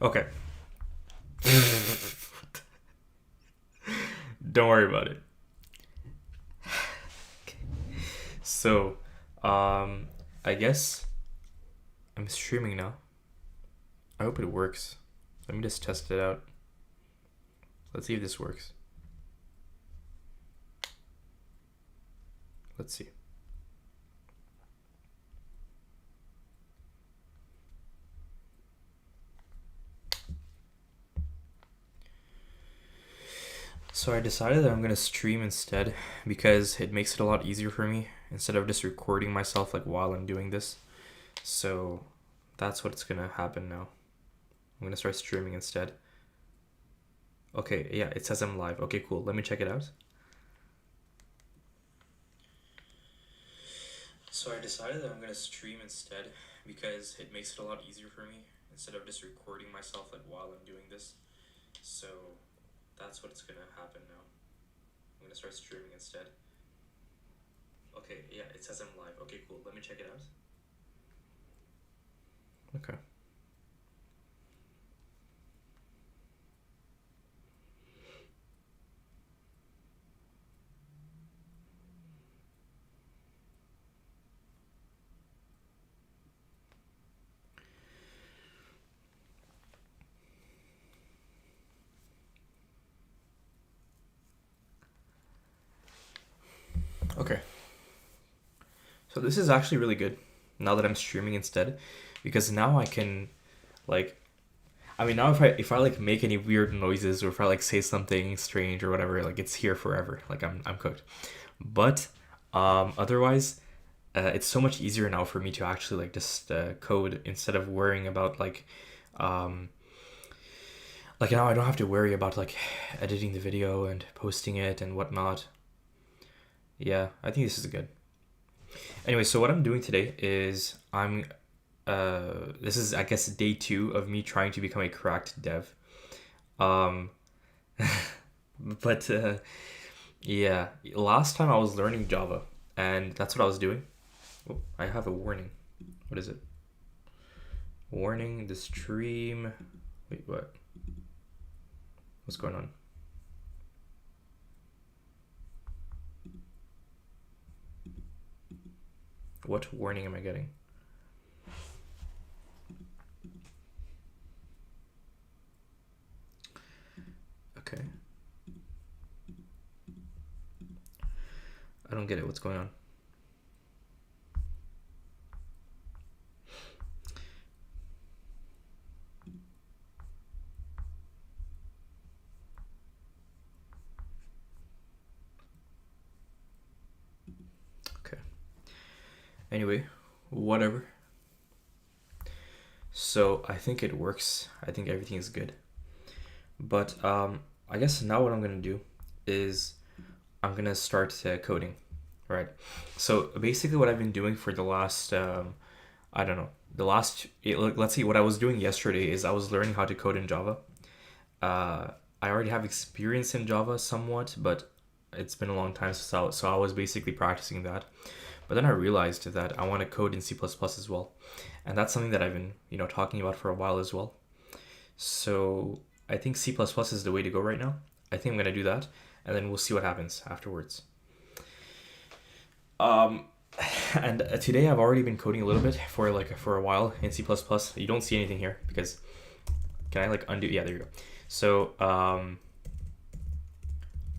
Okay. Don't worry about it. So, um, I guess I'm streaming now. I hope it works. Let me just test it out. Let's see if this works. Let's see. So I decided that I'm gonna stream instead because it makes it a lot easier for me instead of just recording myself like while I'm doing this. So that's what's gonna happen now. I'm gonna start streaming instead. Okay, yeah, it says I'm live. Okay, cool. Let me check it out. So I decided that I'm gonna stream instead because it makes it a lot easier for me instead of just recording myself like while I'm doing this. So that's what's gonna happen now. I'm gonna start streaming instead. Okay, yeah, it says I'm live. Okay, cool. Let me check it out. Okay. Okay. So this is actually really good now that I'm streaming instead because now I can like now if I like make any weird noises or if I like say something strange or whatever, like it's here forever. Like I'm cooked. But otherwise it's so much easier now for me to actually like just code instead of worrying about um like now I don't have to worry about like editing the video and posting it and whatnot. Yeah, I think this is good. Anyway, so what I'm doing today is this is I guess day 2 of me trying to become a cracked dev. Um but yeah, last time I was learning Java and that's what I was doing. Oh, I have a warning. What is it? Warning, the stream. Wait, what? What's going on? What warning am I getting? Okay. I don't get it. What's going on? Okay. Anyway, whatever. So I think it works. I think everything is good. But I guess now what I'm gonna do is I'm gonna start coding, right? So basically, what I've been doing for the last I don't know let's see, what I was doing yesterday is I was learning how to code in Java. I already have experience in Java somewhat, but it's been a long time so I was basically practicing that. But then I realized that I want to code in C++ as well, and that's something that I've been talking about for a while as well. So I think C++ is the way to go right now. I think I'm gonna do that, and then we'll see what happens afterwards. Um, and today I've already been coding a little bit for a while in C++. You don't see anything here because can I like undo? Yeah, there you go. So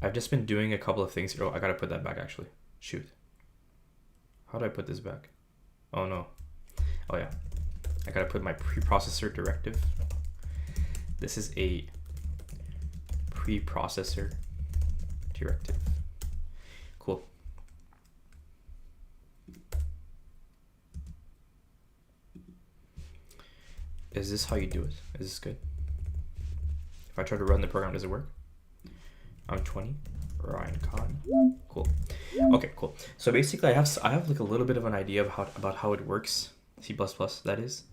I've just been doing a couple of things. Oh, I gotta put that back actually. Shoot. How do I put this back? Oh no. Oh yeah. I gotta put my preprocessor directive. This is a preprocessor directive. Cool. Is this how you do it? Is this good? If I try to run the program, does it work? I'm 20. Ryan Khan. Cool. Okay, cool. So basically, I have like a little bit of an idea about how it works. C++, that is.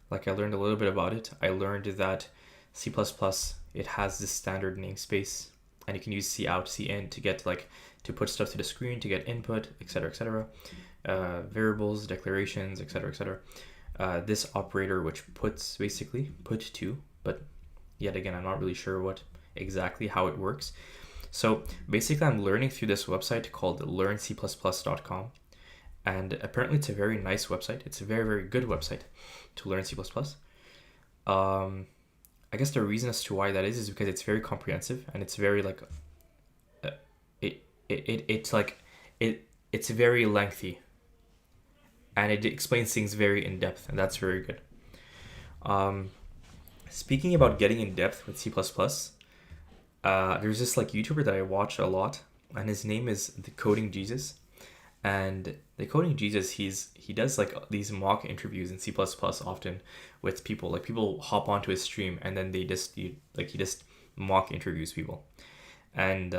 Like I learned a little bit about it. I learned that C++, it has this standard namespace, and you can use cout, cin to get to put stuff to the screen, to get input, etc., etc. Variables, declarations, etc., etc. This operator, which puts basically put to, but yet again, I'm not really sure exactly how it works. So basically, I'm learning through this website called learnc++.com. And apparently it's a very nice website. It's a very, very good website to learn C++. I guess the reason as to why that is because it's very comprehensive, and it's very like it's very lengthy, and it explains things very in depth, and that's very good. Speaking about getting in depth with C++, there's this like YouTuber that I watch a lot, and his name is The Coding Jesus. And The Coding Jesus, he does like these mock interviews in C++ often with people. Like people hop onto his stream, and then he just mock interviews people. And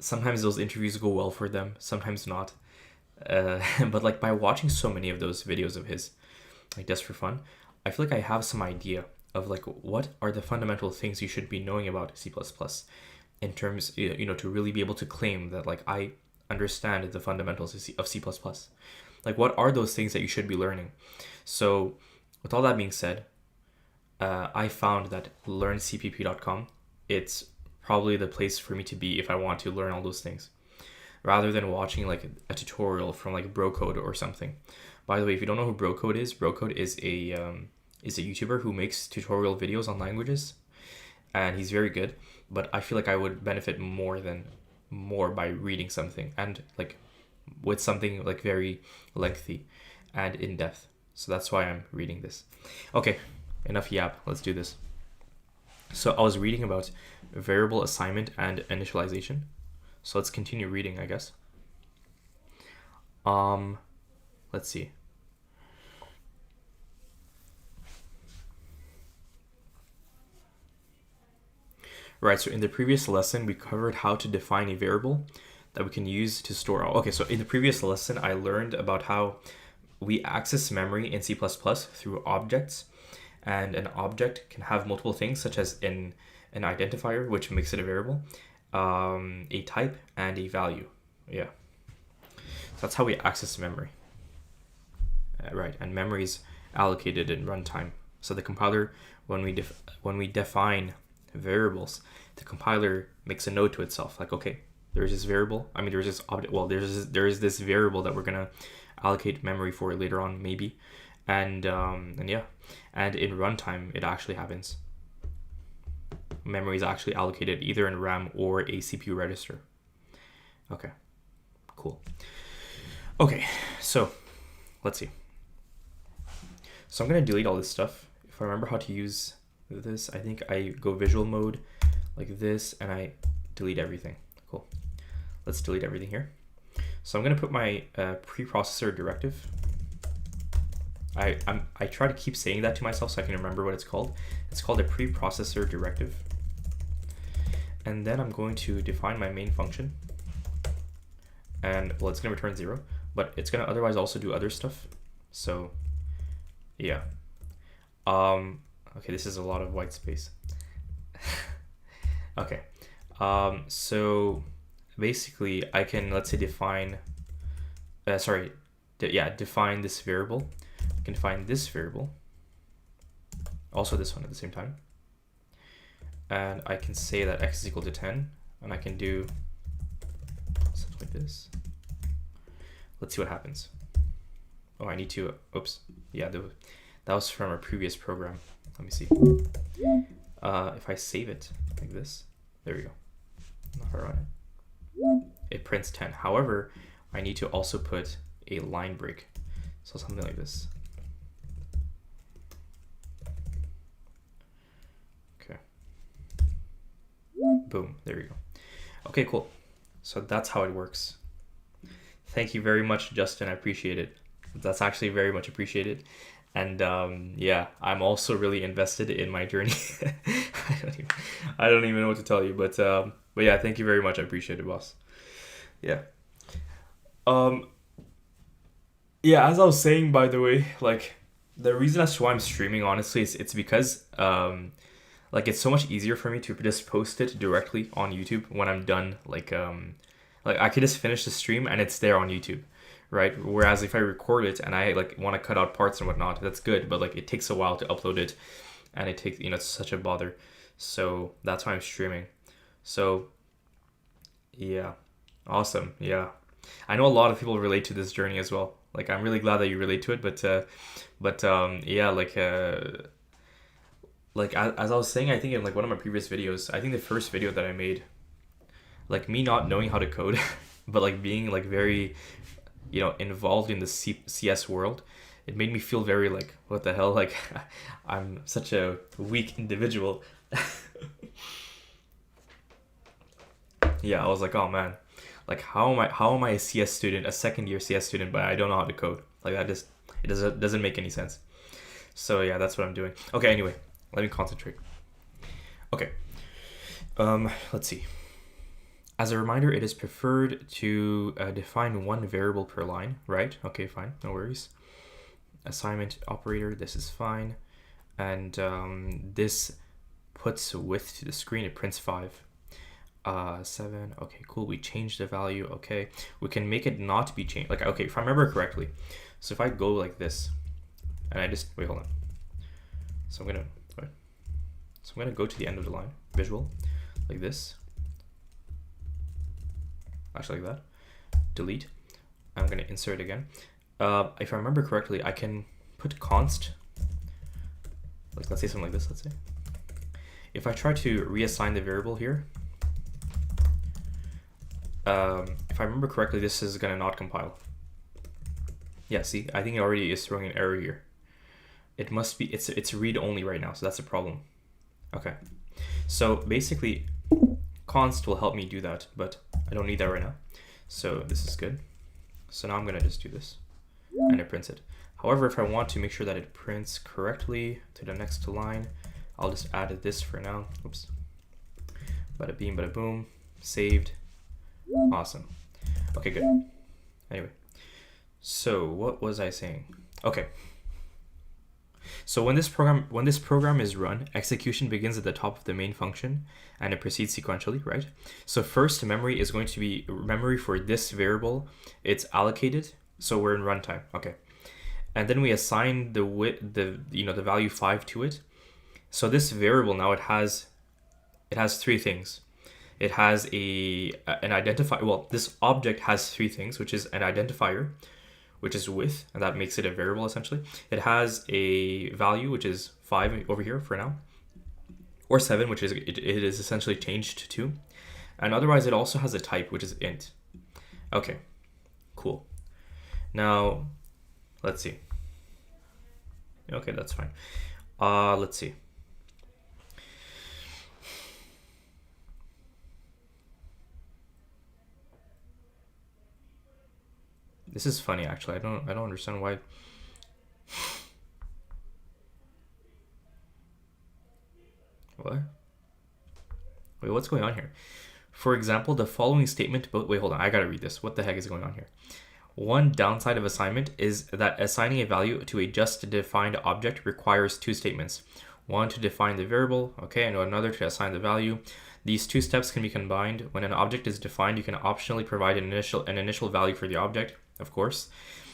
sometimes those interviews go well for them, sometimes not. But like by watching so many of those videos of his, like just for fun, I feel like I have some idea of like what are the fundamental things you should be knowing about C++ in terms, to really be able to claim that like I understand the fundamentals of C++. Like what are those things that you should be learning? So with all that being said, I found that learncpp.com, it's probably the place for me to be if I want to learn all those things, rather than watching like a tutorial from like Vibecoder or something. By the way, if you don't know who Vibecoder is a YouTuber who makes tutorial videos on languages, and he's very good. But I feel like I would benefit more by reading something, and like with something like very lengthy and in depth. So that's why I'm reading this. Okay, enough yap. Let's do this. So I was reading about variable assignment and initialization. So let's continue reading, I guess. Let's see. Right, so in the previous lesson, we covered how to define a variable that we can use to store. Okay, so in the previous lesson, I learned about how we access memory in C++ through objects, and an object can have multiple things, such as an identifier, which makes it a variable, a type, and a value. Yeah, so that's how we access memory. Right, and memory is allocated in runtime. So the compiler, when we define variables, the compiler makes a note to itself like, okay, there's this variable, there's this object, well, there's this variable that we're gonna allocate memory for later on, maybe, and yeah, and in runtime it actually happens. Memory is actually allocated either in RAM or a CPU register. Okay, cool. Okay, so let's see. So I'm gonna delete all this stuff. If I remember how to use this, I think I go visual mode like this, and I delete everything. Cool. Let's delete everything here. So I'm gonna put my preprocessor directive. I try to keep saying that to myself so I can remember what it's called. It's called a preprocessor directive. And then I'm going to define my main function. And well, it's gonna return 0, but it's gonna otherwise also do other stuff. So yeah. Okay, this is a lot of white space. Okay. So basically I can, let's say, define this variable. I can define this variable, also this one at the same time, and I can say that x is equal to 10, and I can do something like this. Let's see what happens. Oh, I need to, oops, yeah, that was from a previous program. Let me see. If I save it like this, there we go. Not run it. It prints 10. However, I need to also put a line break. So something like this. Okay. Boom, there we go. Okay, cool. So that's how it works. Thank you very much, Justin. I appreciate it. That's actually very much appreciated. And yeah, I'm also really invested in my journey. I don't even know what to tell you, but yeah, thank you very much. I appreciate it, boss. Yeah. Yeah, as I was saying, by the way, like the reason as to why I'm streaming, honestly, is it's because like it's so much easier for me to just post it directly on YouTube when I'm done. Like I could just finish the stream and it's there on YouTube, right? Whereas if I record it and I like want to cut out parts and whatnot, that's good, but like it takes a while to upload it, and it takes, it's such a bother. So that's why I'm streaming. So yeah, awesome. Yeah, I know a lot of people relate to this journey as well. Like I'm really glad that you relate to it, but yeah, like as I was saying, I think in like one of my previous videos, I think the first video that I made, like me not knowing how to code, but like being like very, involved in the CS world, it made me feel very like, what the hell, like I'm such a weak individual. Yeah, I was like, oh man, like how am I a CS student, a second year CS student, but I don't know how to code? Like that just, it doesn't make any sense. So yeah, that's what I'm doing. Okay, anyway, let me concentrate. Okay. Let's see. As a reminder, it is preferred to define one variable per line, right? Okay, fine, no worries. Assignment operator, this is fine. And this puts width to the screen, it prints 5. 7, okay, cool, we changed the value, okay. We can make it not be changed, like, okay, if I remember correctly. So if I go like this, and I just, wait, hold on. So I'm gonna go to the end of the line, visual, like this. Actually like that, delete. I'm gonna insert again. If I remember correctly, I can put const, like let's say something like this, let's say. If I try to reassign the variable here, if I remember correctly, this is gonna not compile. Yeah, see, I think it already is throwing an error here. It must be, it's read only right now, so that's a problem. Okay, so basically const will help me do that, but I don't need that right now. So this is good. So now I'm gonna just do this and it prints it. However, if I want to make sure that it prints correctly to the next line, I'll just add this for now. Oops. Bada beam, bada boom, saved. Awesome. Okay, good. Anyway, so what was I saying? Okay. So when this program is run, execution begins at the top of the main function and it proceeds sequentially, right? So first, memory is going to be memory for this variable. It's allocated, so we're in runtime. Okay. And then we assign the value 5 to it. So this variable now, it has 3 things. It has an identifier. Well, this object has 3 things, which is an identifier, which is width, and that makes it a variable essentially. It has a value, which is 5 over here for now, or 7, which is it is essentially changed to 2. And otherwise, it also has a type, which is int. Okay, cool. Now, let's see. Okay, that's fine. Let's see. This is funny, actually. I don't understand why. What? Wait, what's going on here? For example, the following statement, but wait, hold on. I gotta read this. What the heck is going on here? One downside of assignment is that assigning a value to a just defined object requires 2 statements. One to define the variable, okay, and another to assign the value. These 2 steps can be combined. When an object is defined, you can optionally provide an initial value for the object, of course.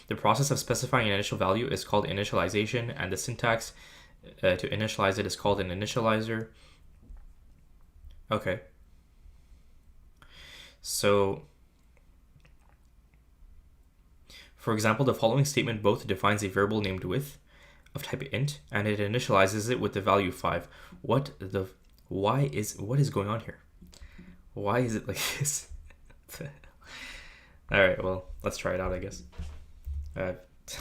The process of specifying an initial value is called initialization, and the syntax to initialize it is called an initializer. Okay. So, for example, the following statement both defines a variable named width of type int, and it initializes it with the value 5. What is going on here? Why is it like this? All right, well, let's try it out, I guess. What the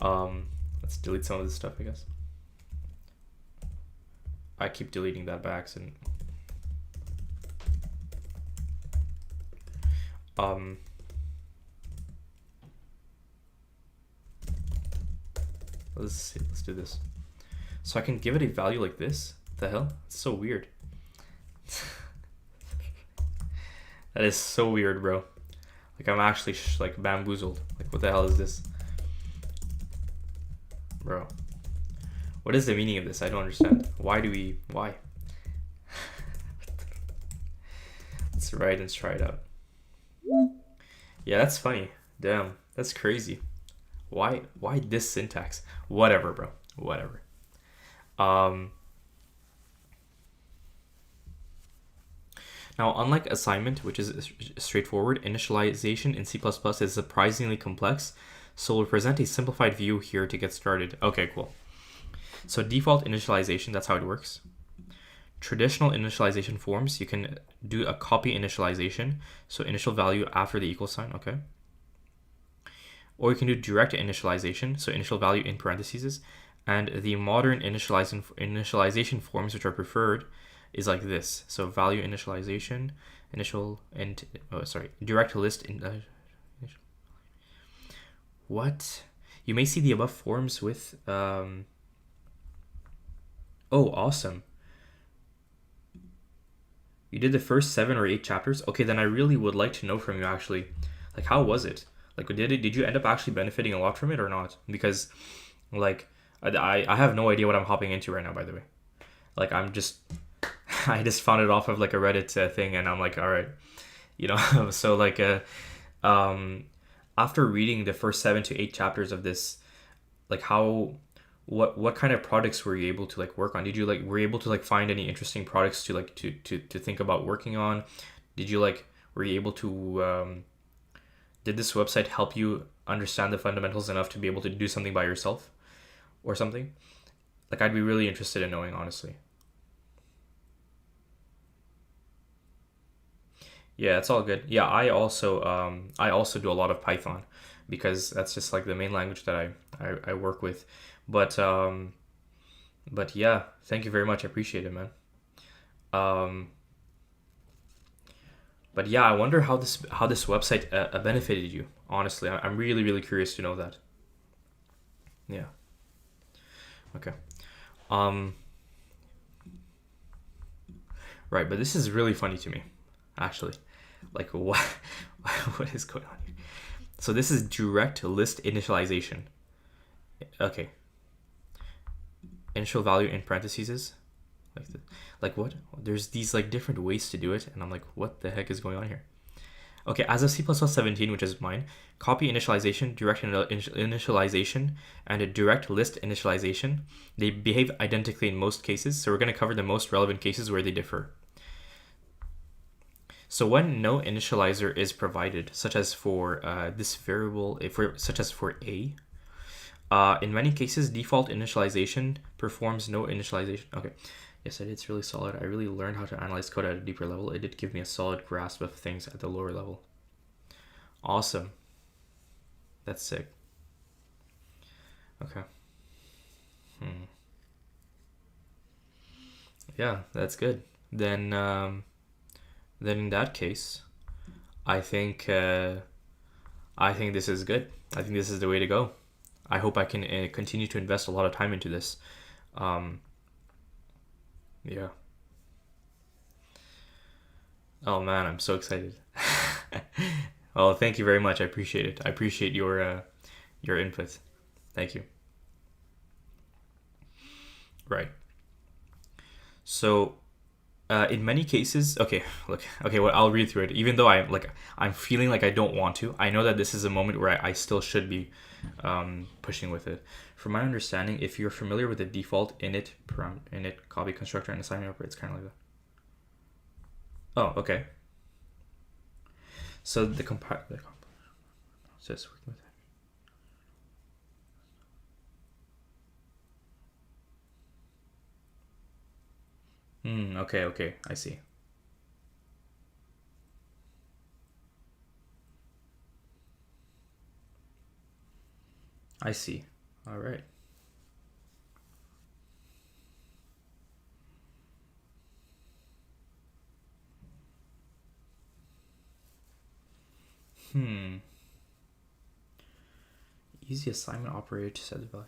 hell? Let's delete some of this stuff, I guess. I keep deleting that by accident. Let's see, let's do this. So I can give it a value like this. What the hell? It's so weird. That is so weird, bro. Like I'm actually like bamboozled. Like what the hell is this? Bro. What is the meaning of this? I don't understand. Why? Let's try it out. Yeah, that's funny. Damn, that's crazy. Why this syntax? Whatever, bro. Whatever. Um, Now, unlike assignment, which is straightforward, initialization in C++ is surprisingly complex, so we'll present a simplified view here to get started. Okay, cool. So default initialization, that's how it works. Traditional initialization forms, you can do a copy initialization, so initial value after the equal sign, okay? Or you can do direct initialization, so initial value in parentheses, and the modern initialization forms, which are preferred, is like this. So value initialization, direct list in what? You may see the above forms with oh, awesome. You did the first 7 or 8 chapters? Okay, then I really would like to know from you actually. Like, how was it? Like, did you end up actually benefiting a lot from it or not? Because like I have no idea what I'm hopping into right now, by the way. Like, I just found it off of like a Reddit thing, and I'm like, all right, you know. So like, after reading the first 7 to 8 chapters of this, like, what kind of products were you able to like work on? Did you like were you able to like find any interesting products to like to think about working on? Did you like were you able to did this website help you understand the fundamentals enough to be able to do something by yourself or something? Like, I'd be really interested in knowing, honestly. Yeah, it's all good. Yeah, I also do a lot of Python because that's just like the main language that I work with. But but yeah, thank you very much. I appreciate it, man. Um, but yeah, I wonder how this website benefited you. Honestly, I'm really curious to know that. Yeah. Okay. Um. Right, but this is really funny to me, actually. Like, what what is going on here? So this is direct list initialization. Okay. Initial value in parentheses is like like what? There's these like different ways to do it, and I'm like, what the heck is going on here? Okay, as of C++17, which is mine, copy initialization, direct initialization, and a direct list initialization, they behave identically in most cases. So we're going to cover the most relevant cases where they differ. So when no initializer is provided, such as for this variable, such as for a, in many cases, default initialization performs no initialization. Okay, yes, it's really solid. I really learned how to analyze code at a deeper level. It did give me a solid grasp of things at the lower level. Awesome. That's sick. Okay. Yeah, that's good. Then in that case, I think I think this is good. I think this is the way to go. I hope I can continue to invest a lot of time into this. Um, yeah. Oh man, I'm so excited. Well, thank you very much. I appreciate it. I appreciate your input. Thank you. Right. So, in many cases, okay, look, okay, well, I'll read through it. Even though I'm feeling like I don't want to, I know that this is a moment where I still should be pushing with it. From my understanding, if you're familiar with the default init copy constructor and assignment operator, it's kind of like that. Oh, okay. So the says working with okay, I see. I see. All right. Hmm. Easy assignment operator to set the value.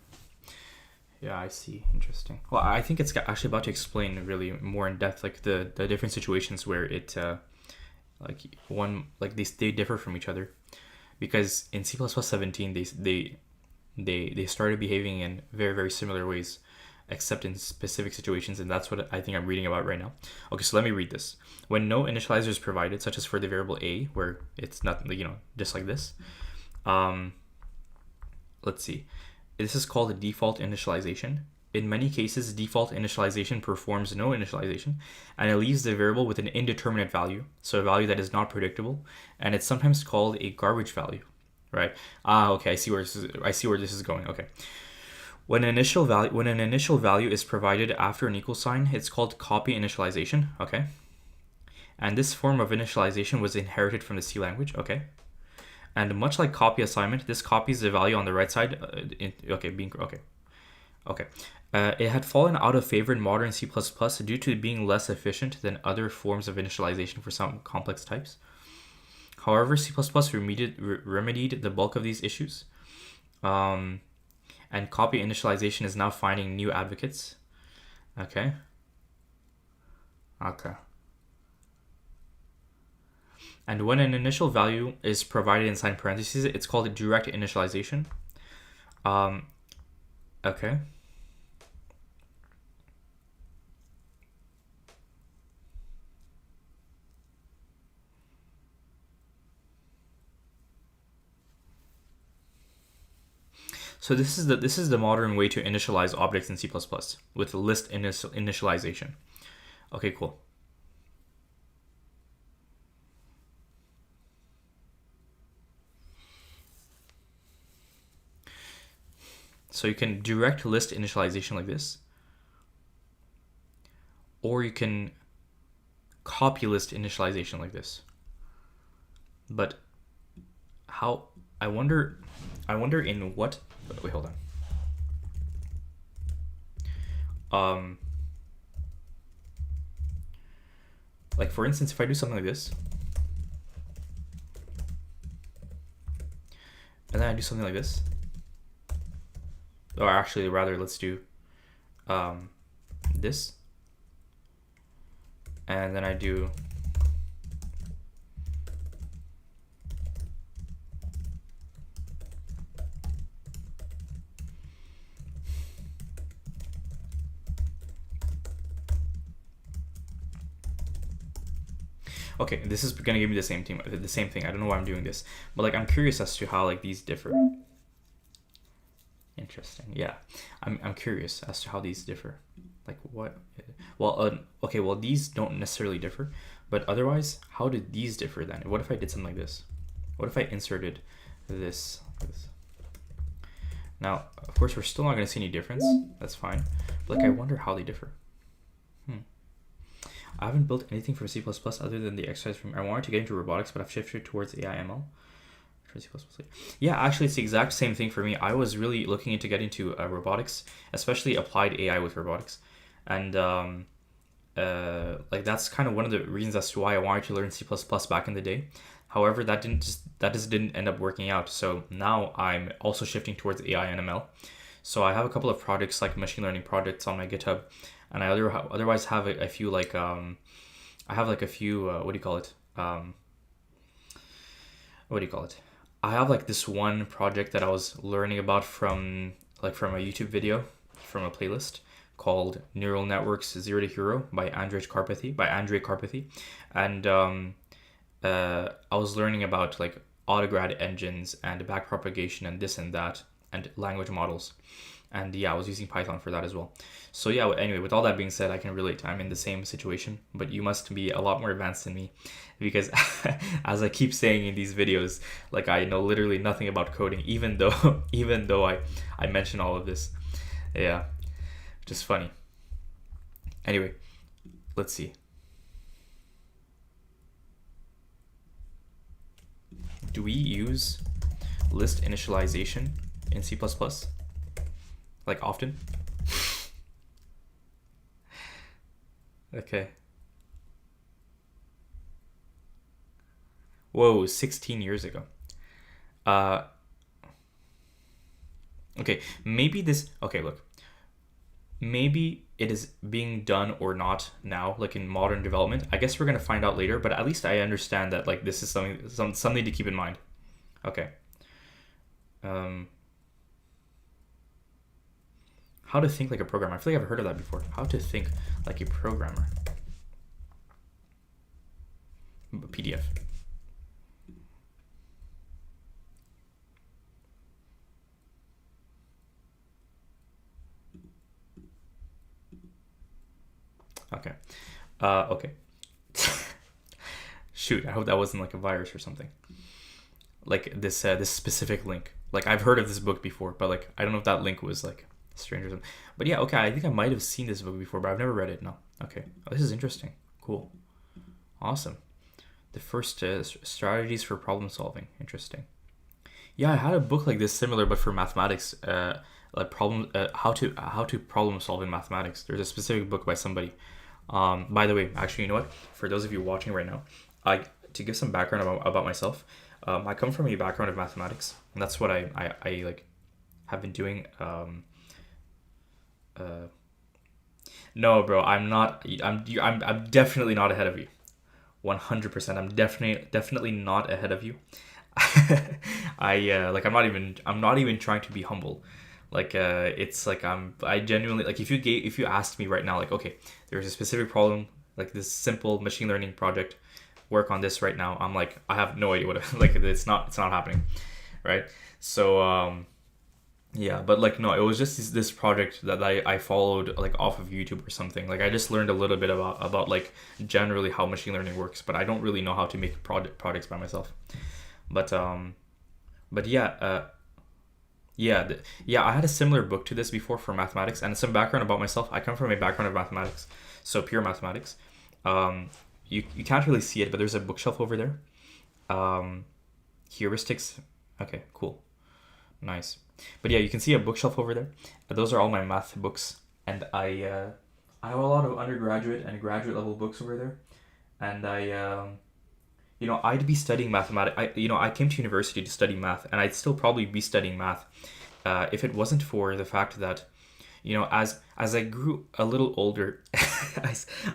Yeah, I see. Interesting. Well, I think it's actually about to explain really more in depth, like the different situations where it like they differ from each other, because in C++17 they started behaving in very similar ways, except in specific situations, and that's what I think I'm reading about right now. Okay, so let me read this. When no initializer is provided, such as for the variable a, where it's not just like this, Um, let's see. This is called a default initialization. In many cases, default initialization performs no initialization, and it leaves the variable with an indeterminate value, so a value that is not predictable, and it's sometimes called a garbage value, right? Okay, I see where this is going. Okay. When an initial value is provided after an equal sign, it's called copy initialization, okay? And this form of initialization was inherited from the C language, okay? And much like copy assignment, this copies the value on the right side. It had fallen out of favor in modern C++ due to being less efficient than other forms of initialization for some complex types. However, C++ remedied the bulk of these issues. And copy initialization is now finding new advocates. Okay. And when an initial value is provided inside parentheses, it's called a direct initialization. Okay. So this is the modern way to initialize objects in C++ with list initialization. Okay, cool. So you can direct list initialization like this, or you can copy list initialization like this. But how? I wonder in what. Wait, hold on. Like for instance, if I do something like this, and then I do something like this, or actually rather, let's do this, and then I do okay, this is gonna give me the same thing. I don't know why I'm doing this, but like I'm curious as to how like these differ. Interesting. Yeah, I'm curious as to how these differ. Like what? Well, okay. Well, these don't necessarily differ, but otherwise, how did these differ then? What if I did something like this? What if I inserted this? Now, of course, we're still not going to see any difference. That's fine. But like, I wonder how they differ. I haven't built anything for C++ other than the exercise from. I wanted to get into robotics, but I've shifted towards AI ML. Yeah, actually, it's the exact same thing for me. I was really looking into getting into robotics, especially applied AI with robotics, and like that's kind of one of the reasons as to why I wanted to learn C++ back in the day. However, that just didn't end up working out. So now I'm also shifting towards AI and ML. So I have a couple of projects like machine learning projects on my GitHub, and I otherwise have a few like I have like a few what do you call it? I have like this one project that I was learning about from a YouTube video, from a playlist called Neural Networks Zero to Hero by Andrej Karpathy. And I was learning about like autograd engines and backpropagation and this and that and language models. And yeah, I was using Python for that as well. So yeah, anyway, with all that being said, I can relate. I'm in the same situation, but you must be a lot more advanced than me, because as I keep saying in these videos, like I know literally nothing about coding, even though I mention all of this. Yeah, just funny. Anyway, let's see. Do we use list initialization in C++? Like often? Okay. Whoa, 16 years ago. Okay, maybe this... Okay, look. Maybe it is being done or not now, like in modern development. I guess we're going to find out later, but at least I understand that like this is something to keep in mind. Okay. How to think like a programmer. I feel like I've heard of that before. How to think like a programmer. PDF. Okay. Shoot, I hope that wasn't like a virus or something. Like this specific link. Like I've heard of this book before, but like I don't know if that link was like strange or something. But yeah, okay, I think I might have seen this book before, but I've never read it. No. Okay. Oh, this is interesting. Cool. Awesome. The first strategies for problem solving. Interesting. Yeah, I had a book like this similar, but for mathematics. Like problem, how to problem solve in mathematics. There's a specific book by somebody. By the way, actually, you know what? For those of you watching right now, I to give some background about myself. I come from a background of mathematics, and that's what I like have been doing. Uh, no, bro, I'm not. I'm definitely not ahead of you. 100%. I'm definitely not ahead of you. I'm not even trying to be humble. Like it's like I genuinely like if you asked me right now like okay, there's a specific problem like this simple machine learning project, work on this right now. I'm like I have no idea what like it's not happening, right? So yeah, but like no, it was just this project that I followed like off of YouTube or something. Like I just learned a little bit about like generally how machine learning works, but I don't really know how to make products by myself. But but yeah, yeah, I had a similar book to this before for mathematics, and some background about myself. I come from a background of mathematics, so pure mathematics. Um, you can't really see it, but there's a bookshelf over there. Um, heuristics. Okay, cool, nice. But yeah, you can see a bookshelf over there. Those are all my math books, and I have a lot of undergraduate and graduate level books over there, and I'd be studying mathematics. I came to university to study math, and I'd still probably be studying math if it wasn't for the fact that, as I grew a little older,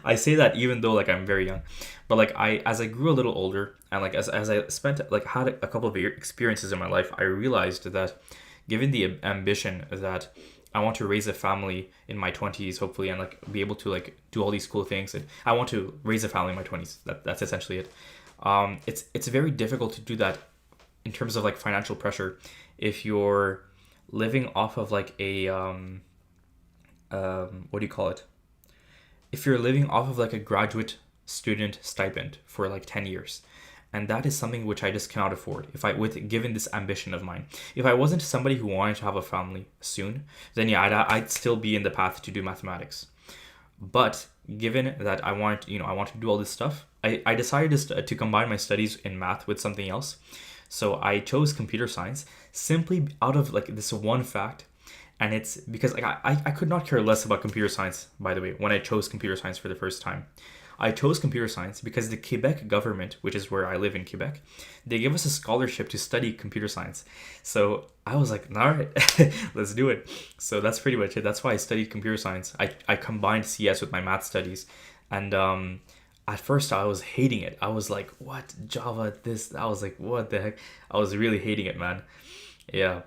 I say that even though like I'm very young, but like as I grew a little older and like as I spent like had a couple of experiences in my life, I realized that given the ambition that I want to raise a family in my 20s, hopefully, and like be able to like do all these cool things. And I want to raise a family in my 20s. That's essentially it. It's very difficult to do that in terms of like financial pressure if you're living off of like a what do you call it? If you're living off of like a graduate student stipend for like 10 years. And that is something which I just cannot afford if I with given this ambition of mine. If I wasn't somebody who wanted to have a family soon, then yeah, I'd still be in the path to do mathematics. But given that I want to do all this stuff, I decided to combine my studies in math with something else. So I chose computer science simply out of like this one fact. And it's because like I could not care less about computer science, by the way, when I chose computer science for the first time. I chose computer science because the Quebec government, which is where I live in Quebec, they give us a scholarship to study computer science. So I was like, all right, let's do it. So that's pretty much it. That's why I studied computer science. I combined CS with my math studies. And at first I was hating it. I was like, what? Java, this? I was like, what the heck? I was really hating it, man. Yeah.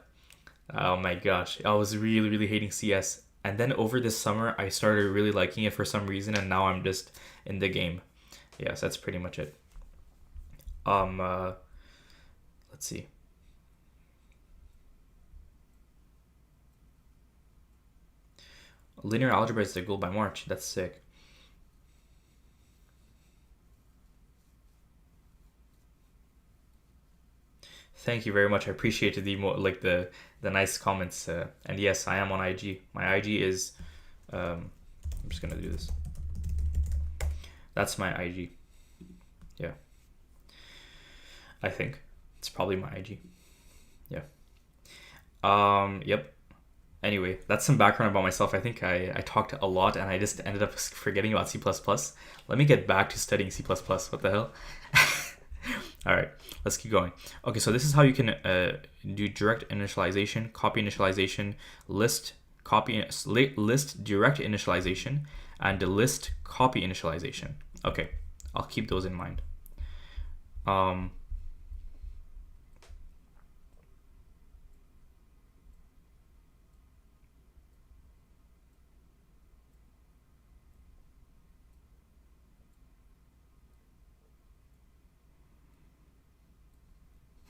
Oh my gosh. I was really, really hating CS. And then over this summer, I started really liking it for some reason, and now I'm just in the game. Yes, that's pretty much it. Um, uh, let's see. Linear algebra is the goal by March. That's sick. Thank you very much. I appreciated the nice comments. And yes, I am on IG. My IG is I'm just gonna do this. That's my IG. Yeah, I think it's probably my IG. Yeah. Yep. Anyway, that's some background about myself. I think I talked a lot and I just ended up forgetting about C++. plus plus. Let me get back to studying C++. Plus plus. What the hell? All right, let's keep going. Okay, so this is how you can do direct initialization, copy initialization, list direct initialization, and list copy initialization. Okay, I'll keep those in mind. Um,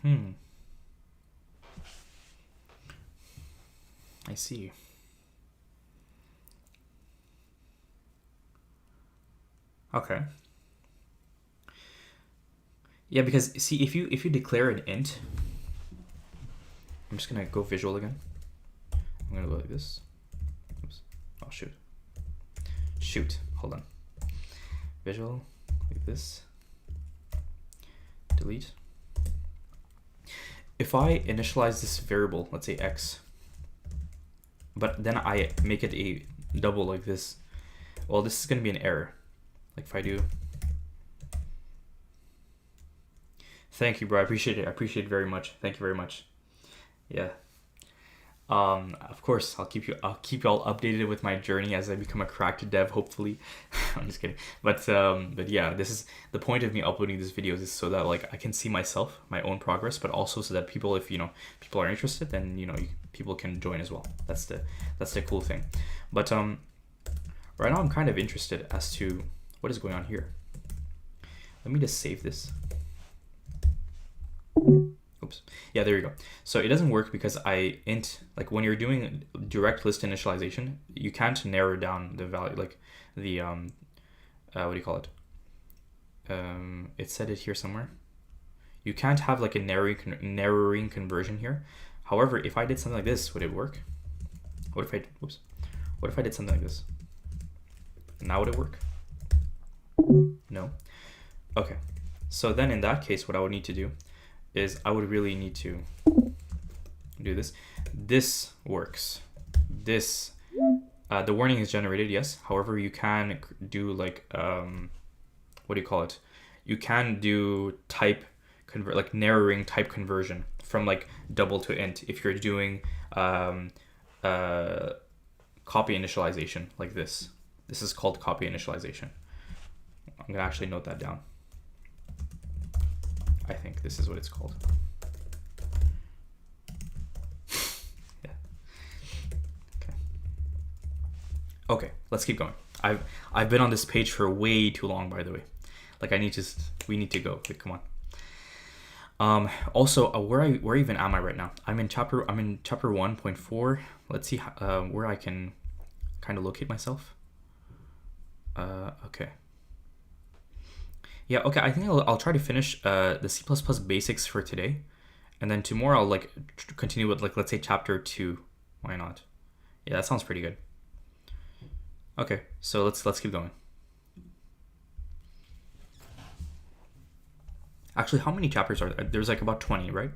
hmm, I see. Okay. Yeah, because see, if you declare an int, I'm just gonna go visual again. I'm gonna go like this. Oops. Oh shoot. Shoot. Hold on. Visual like this. Delete. If I initialize this variable, let's say x, but then I make it a double like this, well, this is gonna be an error. Like if I do. Thank you, bro. I appreciate it. I appreciate it very much. Thank you very much. Yeah. Of course, I'll keep you all updated with my journey as I become a cracked dev, hopefully. I'm just kidding. But yeah, this is the point of me uploading these videos, is so that like I can see myself, my own progress, but also so that people, if people are interested, then people can join as well. That's the cool thing. But right now I'm kind of interested as to what is going on here. Let me just save this. Oops. Yeah, there you go. So it doesn't work because I int, like when you're doing direct list initialization, you can't narrow down the value, like the what do you call it? It said it here somewhere. You can't have like a narrowing conversion here. However, if I did something like this, would it work? What if I did something like this? Now would it work? No. Okay. So then in that case, what I would need to do is I would really need to do this. This works. This, the warning is generated, yes. However, you can do like, what do you call it? You can do like narrowing type conversion from like double to int if you're doing copy initialization like this. This is called copy initialization. I'm gonna actually note that down. I think this is what it's called. Yeah. Okay, let's keep going. I've been on this page for way too long, by the way. Like we need to go. Like, come on. Also, where even am I right now? I'm in chapter 1.4. Let's see where I can kind of locate myself. Okay. Yeah, okay, I think I'll try to finish the C++ basics for today. And then tomorrow I'll like continue with like, let's say chapter 2. Why not? Yeah, that sounds pretty good. Okay, so let's keep going. Actually, how many chapters are there? There's like about 20, right?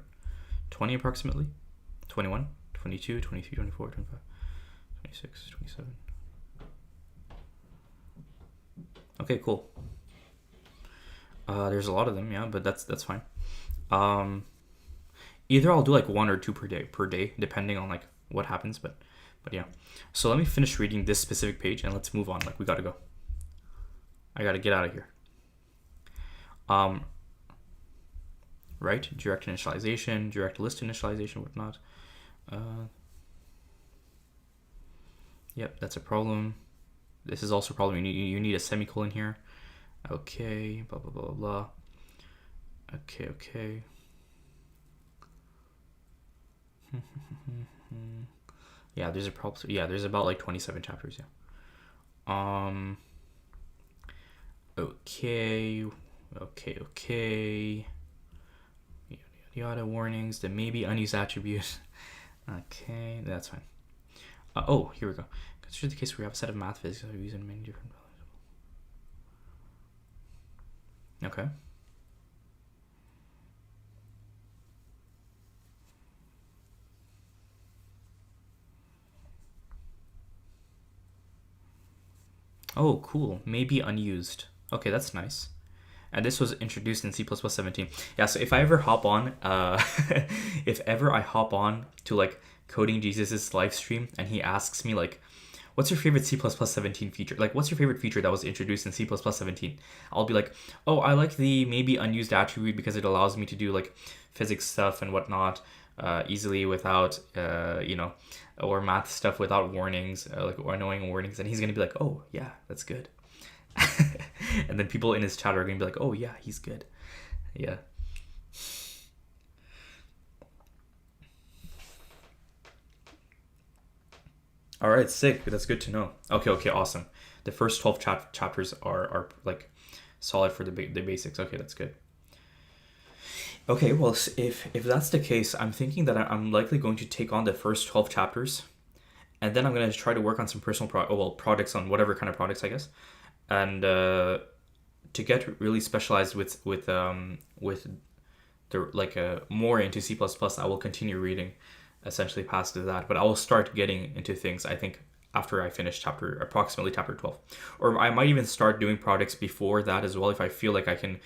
20 approximately? 21, 22, 23, 24, 25, 26, 27. Okay, cool. There's a lot of them, yeah, but that's fine. Either I'll do like 1 or 2 per day, depending on like what happens, but yeah. So let me finish reading this specific page and let's move on. Like, we gotta go. I gotta get out of here. Right, direct initialization, direct list initialization, whatnot. Yep, that's a problem. This is also a problem. You need a semicolon here. Okay, blah blah blah blah blah. Okay. Yeah, there's a problem. Yeah, there's about like 27 chapters. Yeah. Okay. Yada warnings. There may be unused attributes. Okay, that's fine. Oh, here we go. Consider the case where we have a set of math physics that are used in many different. Okay. Oh, cool. Maybe unused. Okay, that's nice. And this was introduced in C++ 17. Yeah, so if I ever hop on, if ever I hop on to like Coding Jesus's live stream and he asks me like, what's your favorite C++ 17 feature? Like, what's your favorite feature that was introduced in C++ 17? I'll be like, oh, I like the maybe unused attribute because it allows me to do like physics stuff and whatnot easily without, or math stuff without warnings, like or annoying warnings. And he's going to be like, oh, yeah, that's good. And then people in his chat are going to be like, oh, yeah, he's good. Yeah. All right, sick. That's good to know. Okay, awesome. the first 12 chapters are like solid for the basics. Okay, that's good. Okay, well, if that's the case, I'm thinking that I'm likely going to take on the first 12 chapters, and then I'm going to try to work on some personal projects on whatever kind of projects, I guess, and to get really specialized with the like more into C++, I will continue reading essentially past that, but I will start getting into things, I think, after I finish approximately chapter 12, or I might even start doing projects before that as well if I feel like I can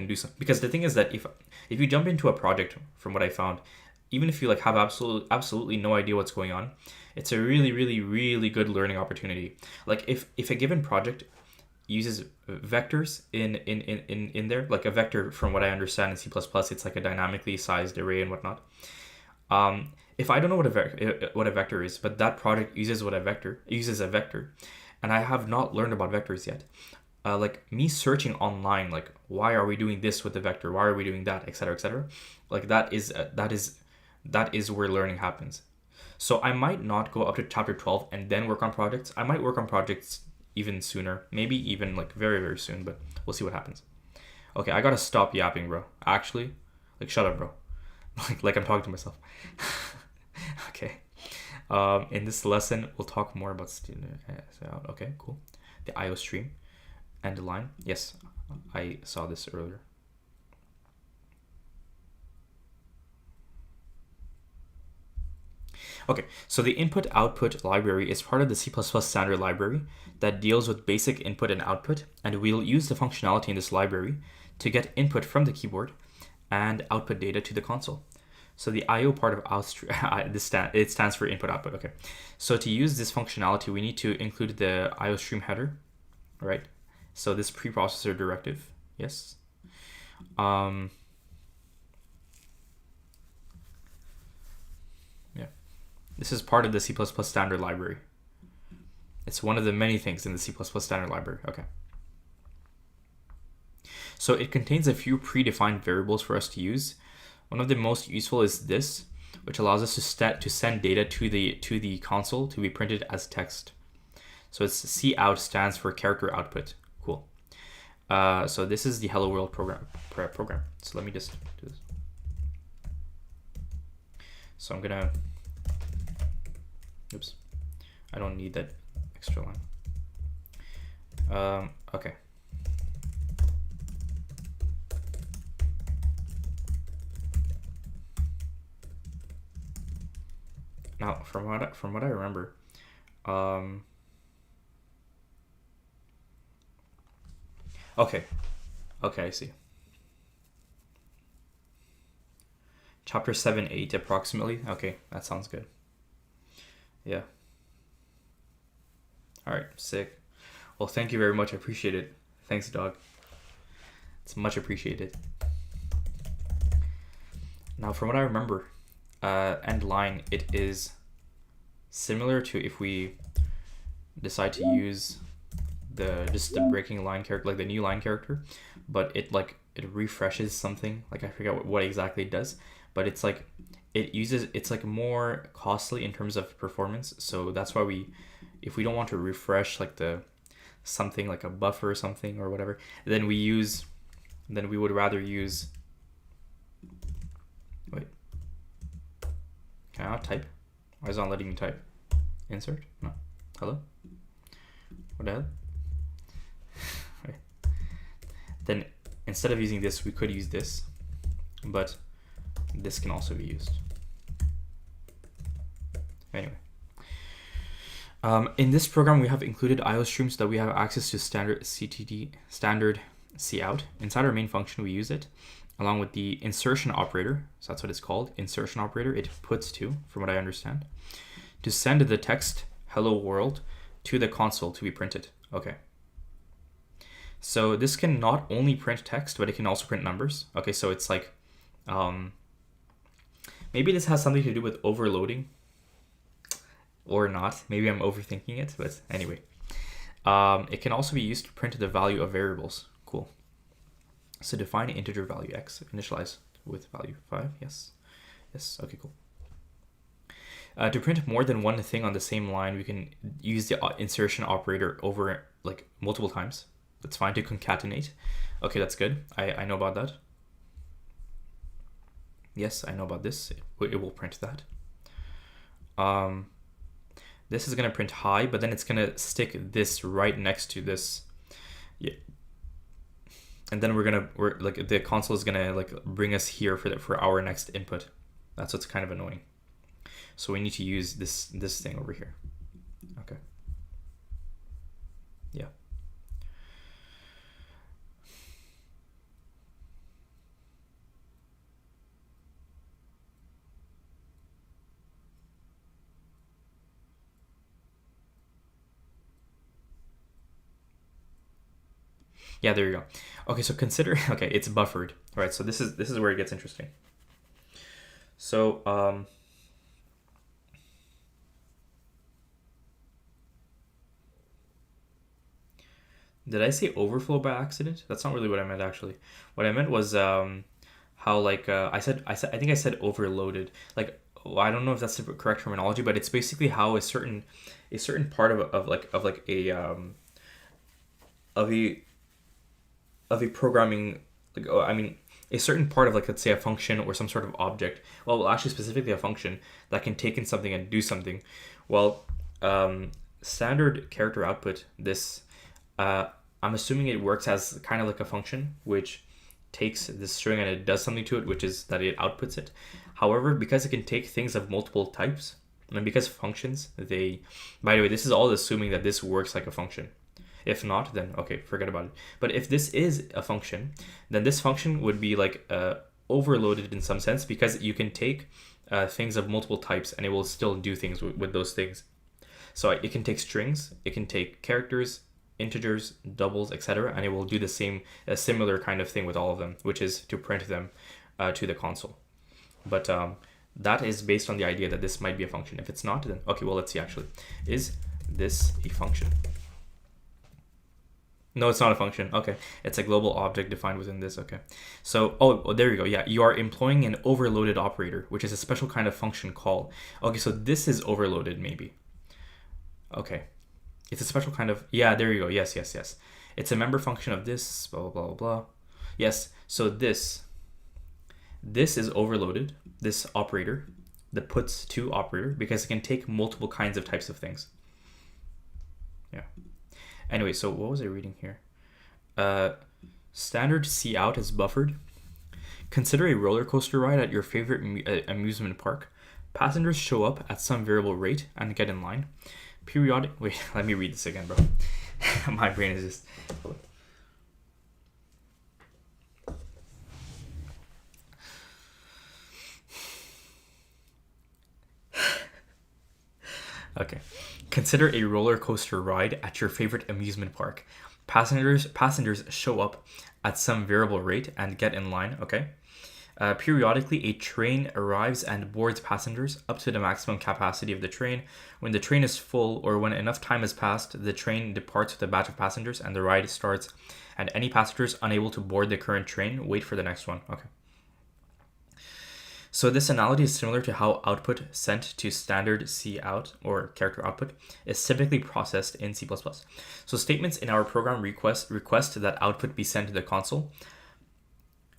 do some, because the thing is that if you jump into a project, from what I found, even if you like have absolutely no idea what's going on, it's a really really really good learning opportunity. Like if a given project uses vectors in there, like a vector, from what I understand in C++, it's like a dynamically sized array and whatnot. If I don't know what a vector is, but that project uses a vector, and I have not learned about vectors yet, like me searching online, like why are we doing this with the vector, why are we doing that, etc., like that is where learning happens. So I might not go up to chapter 12 and then work on projects. I might work on projects even sooner, maybe even like very very soon, but we'll see what happens. Okay, I gotta stop yapping, bro. Actually, like shut up, bro. like I'm talking to myself. Okay. In this lesson, we'll talk more about student. Okay, cool. The IO stream and the line. Yes, I saw this earlier. Okay, so the input-output library is part of the C++ standard library that deals with basic input and output, and we'll use the functionality in this library to get input from the keyboard and output data to the console. So the IO part of it stands for input output. Okay, so to use this functionality, we need to include the IO stream header, right? So this preprocessor directive, yes. Yeah, this is part of the C++ standard library. It's one of the many things in the C++ standard library. Okay. So it contains a few predefined variables for us to use. One of the most useful is this, which allows us to send data to the console to be printed as text. So it's cout stands for character output. Cool. So this is the Hello World program. So let me just do this. So I'm gonna. Oops, I don't need that extra line. Okay. Now, from what I remember, okay, I see. Chapter 7, 8 approximately. Okay, that sounds good. Yeah. All right, sick. Well, thank you very much. I appreciate it. Thanks, dog. It's much appreciated. Now, from what I remember, end line, it is similar to if we decide to use the breaking line character, like the new line character, but it refreshes something, like I forget what exactly it does, but it's like it's like more costly in terms of performance. So that's why if we don't want to refresh like something like a buffer or something or whatever, then we would rather use. Wait. Can I not type? Why is it not letting me type? Insert? No. Hello? What the hell? Right. Then instead of using this, we could use this, but this can also be used. Anyway. In this program, we have included IO streams so that we have access to standard cout. Inside our main function, we use it along with the insertion operator. So that's what it's called, insertion operator. It puts to, from what I understand, to send the text hello world to the console to be printed. Okay. So this can not only print text, but it can also print numbers. Okay, so it's like, maybe this has something to do with overloading or not. Maybe I'm overthinking it, but anyway. It can also be used to print the value of variables. Cool. So define integer value x, initialize with value 5. Yes. Okay, cool. To print more than one thing on the same line, we can use the insertion operator over like multiple times. That's fine to concatenate. Okay, that's good. I know about that. Yes, I know about this. It will print that. This is gonna print high, but then it's gonna stick this right next to this. Yeah. And then we're like the console is gonna like bring us here for our next input. That's what's kind of annoying. So we need to use this thing over here. Okay. Yeah. Yeah, there you go. Okay, so consider, okay, it's buffered. All right, so this is where it gets interesting. So did I say overflow by accident? That's not really what I meant actually. What I meant was how like I think I said overloaded. Like I don't know if that's the correct terminology, but it's basically how a certain part of a of a programming, like I mean a certain part of, like, let's say a function or some sort of object, well actually specifically a function that can take in something and do something. Well, standard character output, this I'm assuming it works as kind of like a function which takes this string and it does something to it, which is that it outputs it. However, because it can take things of multiple types, and because functions, they, by the way, this is all assuming that this works like a function. If not, then okay, forget about it. But if this is a function, then this function would be like overloaded in some sense, because you can take things of multiple types and it will still do things with those things. So it can take strings, it can take characters, integers, doubles, etc., and it will do a similar kind of thing with all of them, which is to print them to the console. But that is based on the idea that this might be a function. If it's not, then okay, well, let's see actually. Is this a function? No, it's not a function. Okay. It's a global object defined within this. Okay. So, oh, there you go. Yeah, you are employing an overloaded operator, which is a special kind of function call. Okay, so this is overloaded maybe. Okay. It's a special kind of, yeah, there you go. Yes, yes, yes. It's a member function of this, blah, blah, blah, blah. Yes, so this is overloaded, this operator, the puts to operator, because it can take multiple kinds of types of things. Yeah. Anyway, so what was I reading here? Standard C out is buffered. Consider a roller coaster ride at your favorite amusement park. Passengers show up at some variable rate and get in line. Periodic. Wait, let me read this again, bro. My brain is just. Okay. Consider a roller coaster ride at your favorite amusement park. Passengers show up at some variable rate and get in line. Okay. Periodically, a train arrives and boards passengers up to the maximum capacity of the train. When the train is full, or when enough time has passed, the train departs with a batch of passengers and the ride starts. And any passengers unable to board the current train wait for the next one. Okay. So this analogy is similar to how output sent to standard C out, or character output, is typically processed in C++. So statements in our program request that output be sent to the console.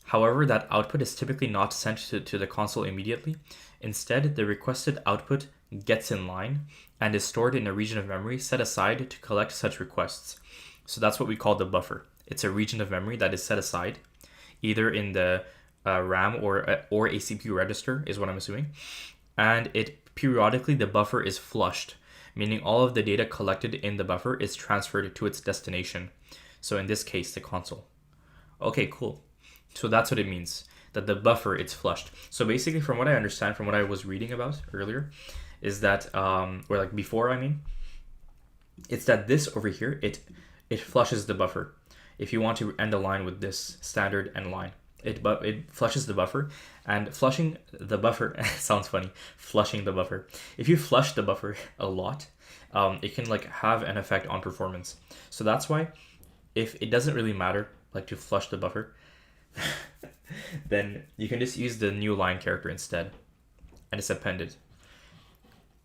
However, that output is typically not sent to the console immediately. Instead, the requested output gets in line and is stored in a region of memory set aside to collect such requests. So that's what we call the buffer. It's a region of memory that is set aside, either in the RAM or a CPU register, is what I'm assuming. And it periodically, the buffer is flushed, meaning all of the data collected in the buffer is transferred to its destination. So in this case, the console. Okay, cool. So that's what it means, that the buffer, it's flushed. So basically, from what I understand, from what I was reading about earlier, is that, or like before, I mean, it's that this over here, it flushes the buffer. If you want to end a line with this standard end line, it flushes the buffer, and flushing the buffer sounds funny. Flushing the buffer. If you flush the buffer a lot, it can like have an effect on performance. So that's why, if it doesn't really matter, like to flush the buffer, then you can just use the new line character instead, and it's appended.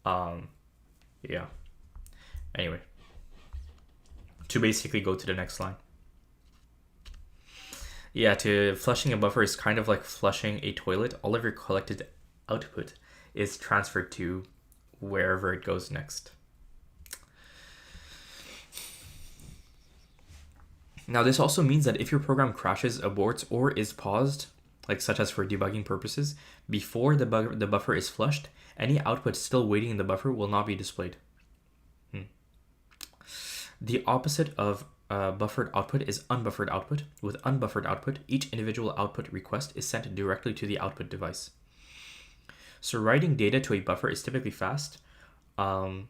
Yeah. Anyway, to basically go to the next line. Yeah, to flushing a buffer is kind of like flushing a toilet. All of your collected output is transferred to wherever it goes next. Now, this also means that if your program crashes, aborts, or is paused, like such as for debugging purposes, before the buffer is flushed, any output still waiting in the buffer will not be displayed. The opposite of buffered output is unbuffered output. With unbuffered output, each individual output request is sent directly to the output device. So writing data to a buffer is typically fast. A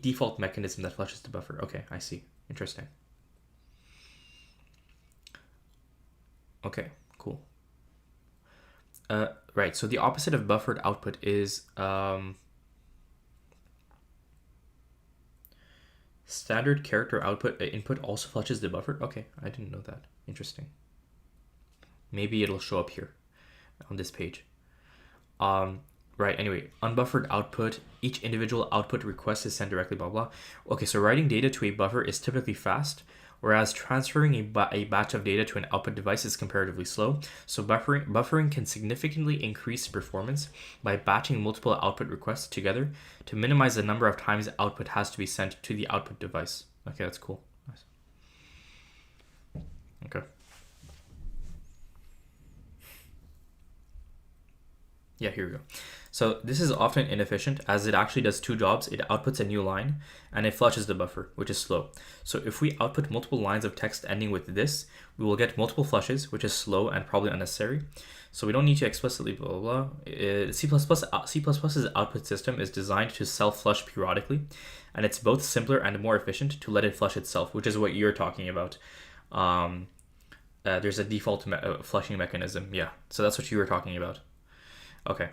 default mechanism that flushes the buffer. Okay, I see. Interesting. Okay, cool. Right, so the opposite of buffered output is standard character output input also flushes the buffer. Okay, I didn't know that. Interesting. Maybe it'll show up here on this page. Right, anyway, unbuffered output, each individual output request is sent directly, blah, blah. Okay, so writing data to a buffer is typically fast, whereas transferring a batch of data to an output device is comparatively slow. So buffering can significantly increase performance by batching multiple output requests together to minimize the number of times output has to be sent to the output device. Okay, that's cool. Nice. Okay. Yeah, here we go. So this is often inefficient as it actually does two jobs. It outputs a new line and it flushes the buffer, which is slow. So if we output multiple lines of text ending with this, we will get multiple flushes, which is slow and probably unnecessary. So we don't need to explicitly blah, blah, blah. C++'s output system is designed to self-flush periodically, and it's both simpler and more efficient to let it flush itself, which is what you're talking about. There's a default flushing mechanism. Yeah, so that's what you were talking about. Okay.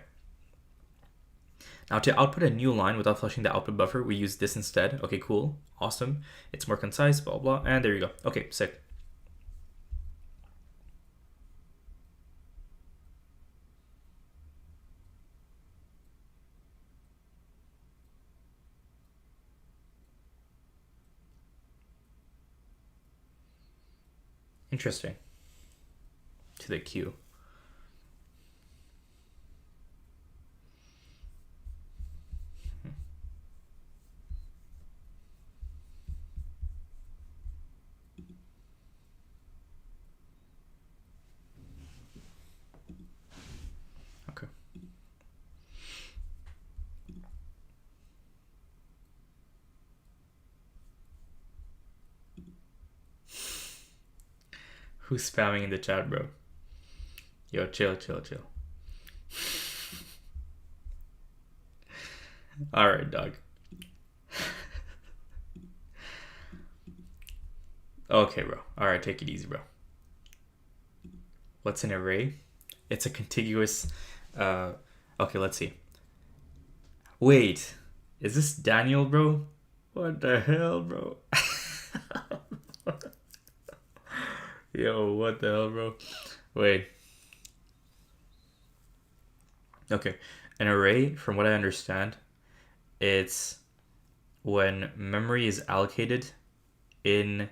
Now to output a new line without flushing the output buffer, we use this instead. Okay, cool. Awesome. It's more concise, blah, blah. And there you go. Okay, sick. Interesting. To the queue. Okay. Who's spamming in the chat, bro? Yo, chill. All right, dog. Okay, bro. All right, take it easy, bro. What's an array? It's a contiguous. Okay, let's see. Wait, is this Daniel, bro? What the hell, bro? Yo, what the hell, bro? Wait. Okay, an array, from what I understand, it's when memory is allocated in,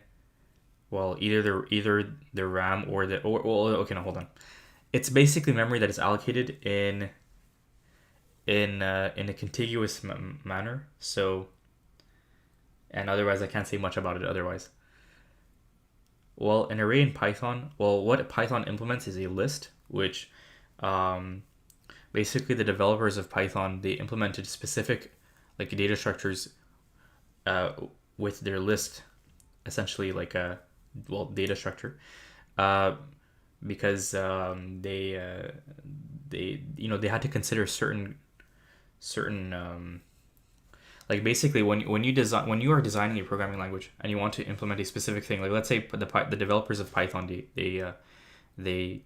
well, either the RAM or the okay, no, hold on. It's basically memory that is allocated in a contiguous manner. So, and otherwise I can't say much about it otherwise. Well, an array in Python, well, what Python implements is a list, which basically the developers of Python, they implemented specific like data structures with their list, essentially like a data structure, because they had to consider certain like basically when you are designing a programming language and you want to implement a specific thing, like let's say the developers of Python, they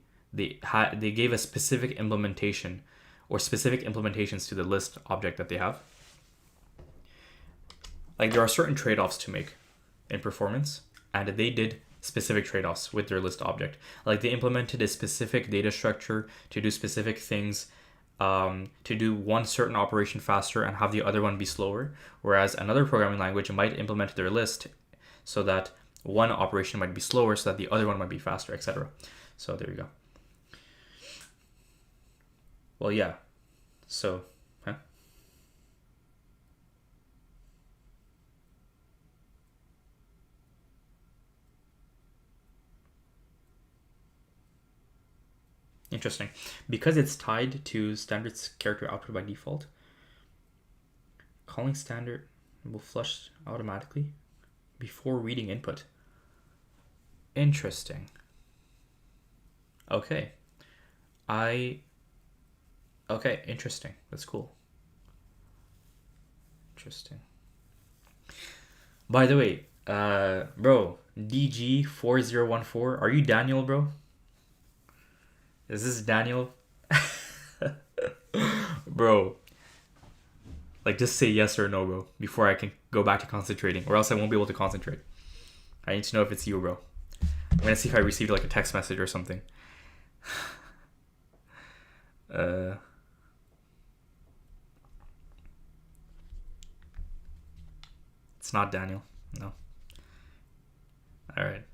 gave a specific implementation or specific implementations to the list object that they have. Like there are certain trade-offs to make in performance, and they did specific trade-offs with their list object. Like they implemented a specific data structure to do specific things, to do one certain operation faster and have the other one be slower, whereas another programming language might implement their list so that one operation might be slower, so that the other one might be faster, etc. So there you go. Well, yeah. So, huh? Interesting. Because it's tied to standard character output by default, calling standard will flush automatically before reading input. Interesting. Okay. Okay, interesting. That's cool. Interesting. By the way, bro, DG4014, are you Daniel, bro? Is this Daniel? Bro, like just say yes or no, bro, before I can go back to concentrating, or else I won't be able to concentrate. I need to know if it's you, bro. I'm gonna see if I received like a text message or something. It's not Daniel. No. All right.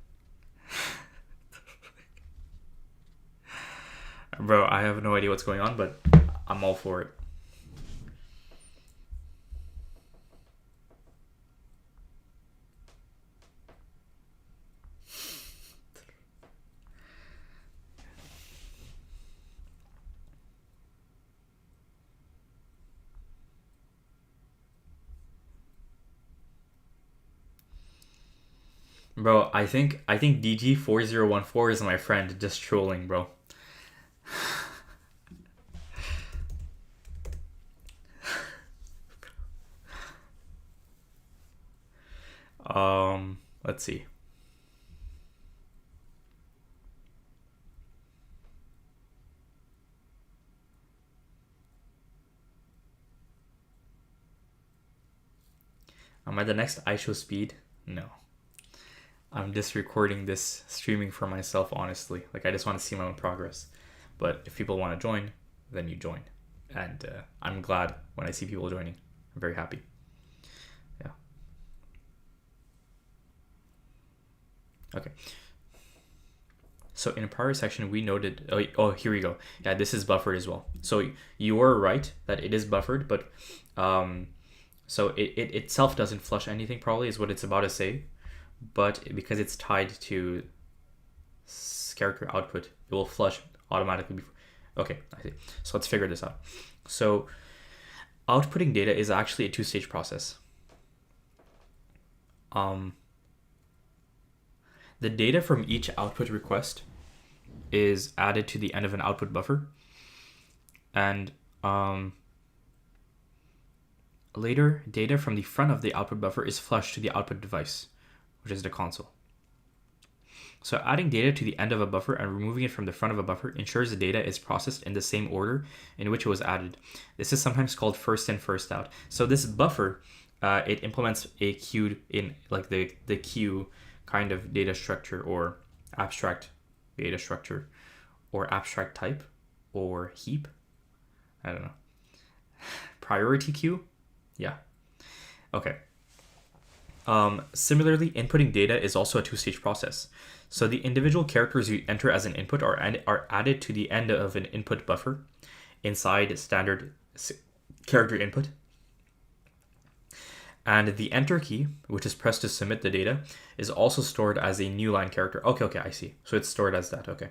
Bro, I have no idea what's going on, but I'm all for it. Bro, I think DG4014 is my friend just trolling, bro. Let's see. Am I the next iShow Speed? No. I'm just recording this streaming for myself, honestly. Like, I just want to see my own progress. But if people want to join, then you join. And I'm glad when I see people joining. I'm very happy. Yeah. Okay. So in a prior section, we noted... Oh, here we go. Yeah, this is buffered as well. So you were right that it is buffered, but... So it itself doesn't flush anything, probably, is what it's about to say. But because it's tied to character output, it will flush automatically before. Okay, I see. So let's figure this out. So outputting data is actually a two-stage process. The data from each output request is added to the end of an output buffer, and later data from the front of the output buffer is flushed to the output device, which is the console. So adding data to the end of a buffer and removing it from the front of a buffer ensures the data is processed in the same order in which it was added. This is sometimes called first in, first out. So this buffer, it implements a queued in, like the queue kind of data structure, or abstract data structure, or abstract type, or heap. I don't know. Priority queue? Yeah. Okay. Similarly, inputting data is also a two-stage process. So the individual characters you enter as an input are added to the end of an input buffer inside standard character input. And the enter key, which is pressed to submit the data, is also stored as a new line character. Okay, I see. So it's stored as that, okay.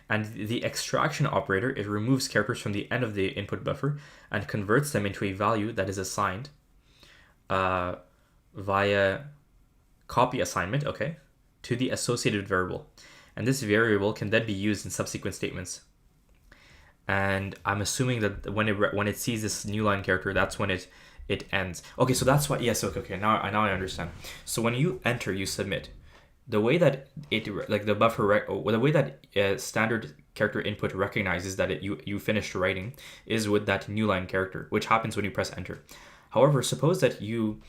And the extraction operator, it removes characters from the end of the input buffer and converts them into a value that is assigned via copy assignment, okay, to the associated variable. And this variable can then be used in subsequent statements. And I'm assuming that when it sees this new line character, that's when it ends. Okay, so that's why, yes, okay, now I understand. So when you enter, you submit. The way that the buffer, the way that standard character input recognizes that you finished writing is with that new line character, which happens when you press enter. However, suppose that you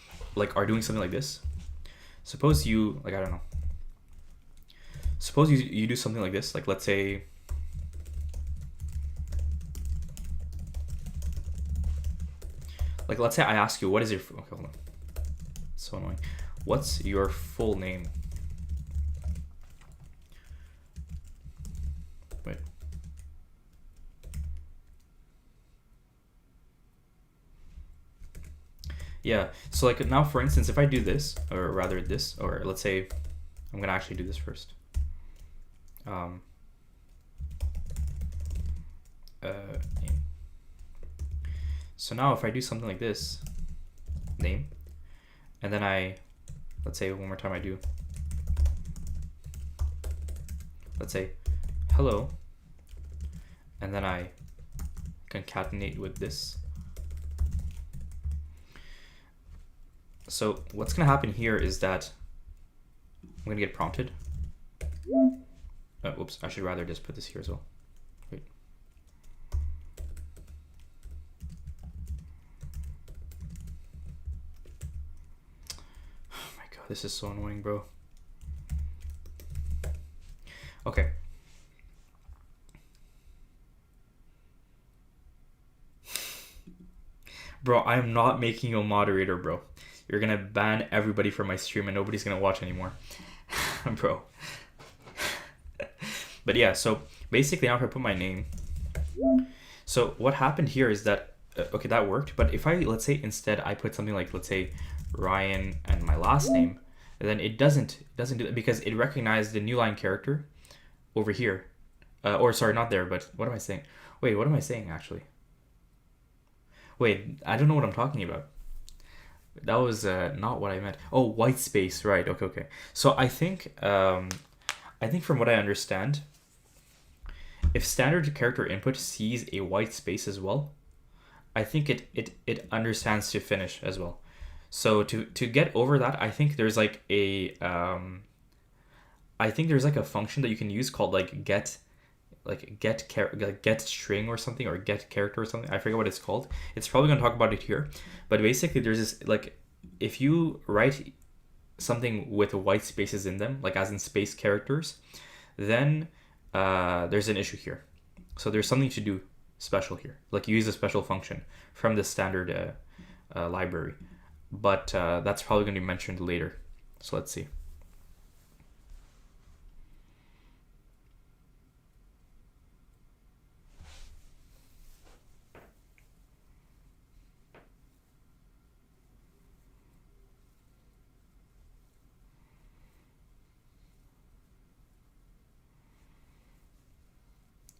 are doing something like this. Suppose you, I don't know. Suppose you do something like this. Like, let's say, I ask you, what is your, okay, hold on. It's so annoying. what's your full name? Wait. Yeah, so like now for instance, if I do this, or rather this, or let's say I'm gonna actually do this first. Name. So now if I do something like this, name, and then let's say one more time I do, let's say hello, and then I concatenate with this. So what's gonna happen here is that I'm gonna get prompted. Whoops, I should rather just put this here as well. Wait. Oh my god, this is so annoying, bro. Okay. Bro, I am not making you a moderator, bro. You're gonna ban everybody from my stream and nobody's gonna watch anymore. Bro. But yeah, so basically now if I put my name, so what happened here is that, okay, that worked, but if I, let's say instead I put something like, let's say Ryan and my last name, then it doesn't do that because it recognized the new line character over here. Or sorry, not there, but what am I saying? Wait, what am I saying actually? Wait, I don't know what I'm talking about. That was not what I meant. Oh, white space, right? Okay. So I think from what I understand, if standard character input sees a white space as well, I think it understands to finish as well. So to get over that, I think there's like a function that you can use called like get string or something, or get character or something. I forget what it's called. It's probably going to talk about it here, but basically there's this, like, if you write something with white spaces in them, like as in space characters, then there's an issue here. So there's something to do special here, like you use a special function from the standard library, but that's probably going to be mentioned later. So let's see.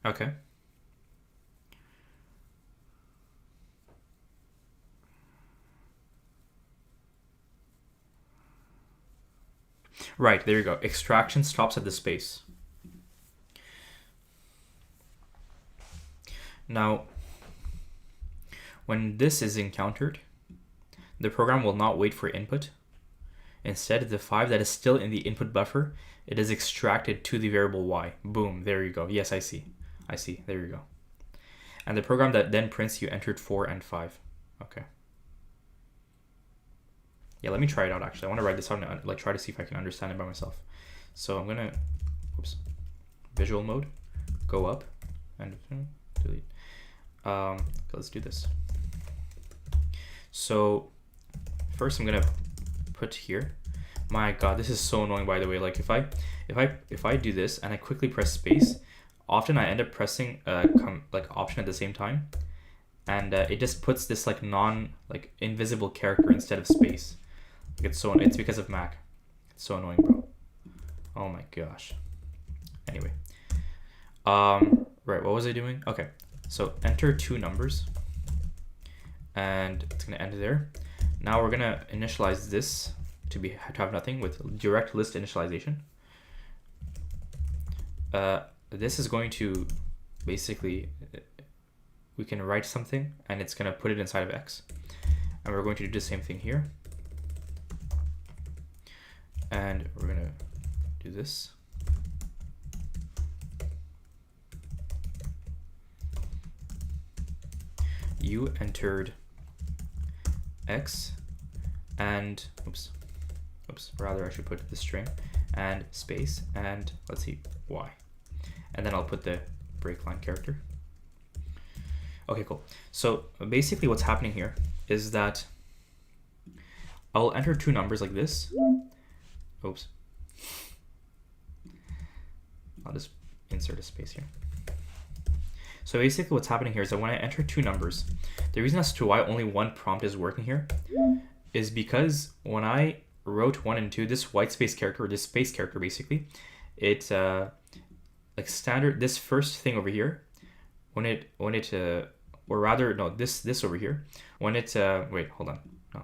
Okay. Right, there you go. Extraction stops at the space. Now, when this is encountered, the program will not wait for input. Instead, the 5 that is still in the input buffer, it is extracted to the variable y. Boom, there you go. Yes, I see. There you go. And the program that then prints you entered 4 and 5. Okay. Yeah, let me try it out actually. I want to write this out and like try to see if I can understand it by myself. So I'm gonna, visual mode, go up and delete. Okay, let's do this. So first I'm gonna put here. My God, this is so annoying, by the way. Like if I do this and I quickly press space, often I end up pressing option at the same time, and it just puts this like invisible character instead of space. Like it's because of Mac. It's so annoying, bro. Oh my gosh. Anyway, right, what was I doing? Okay, so enter 2 numbers, and it's gonna end there. Now we're gonna initialize this to have nothing with direct list initialization. This is going to basically, we can write something and it's gonna put it inside of X, and we're going to do the same thing here, and we're gonna do this. You entered X and rather I should put the string and space and let's see, Y, and then I'll put the break line character. Okay, cool. So basically what's happening here is that I'll enter two numbers like this. Oops. I'll just insert a space here. So basically what's happening here is that when I enter two numbers, the reason as to why only one prompt is working here is because when I wrote 1 and 2, this white space character, or this space character basically, it like standard, this first thing over here, when it or rather no, this over here, when it wait, hold on, no,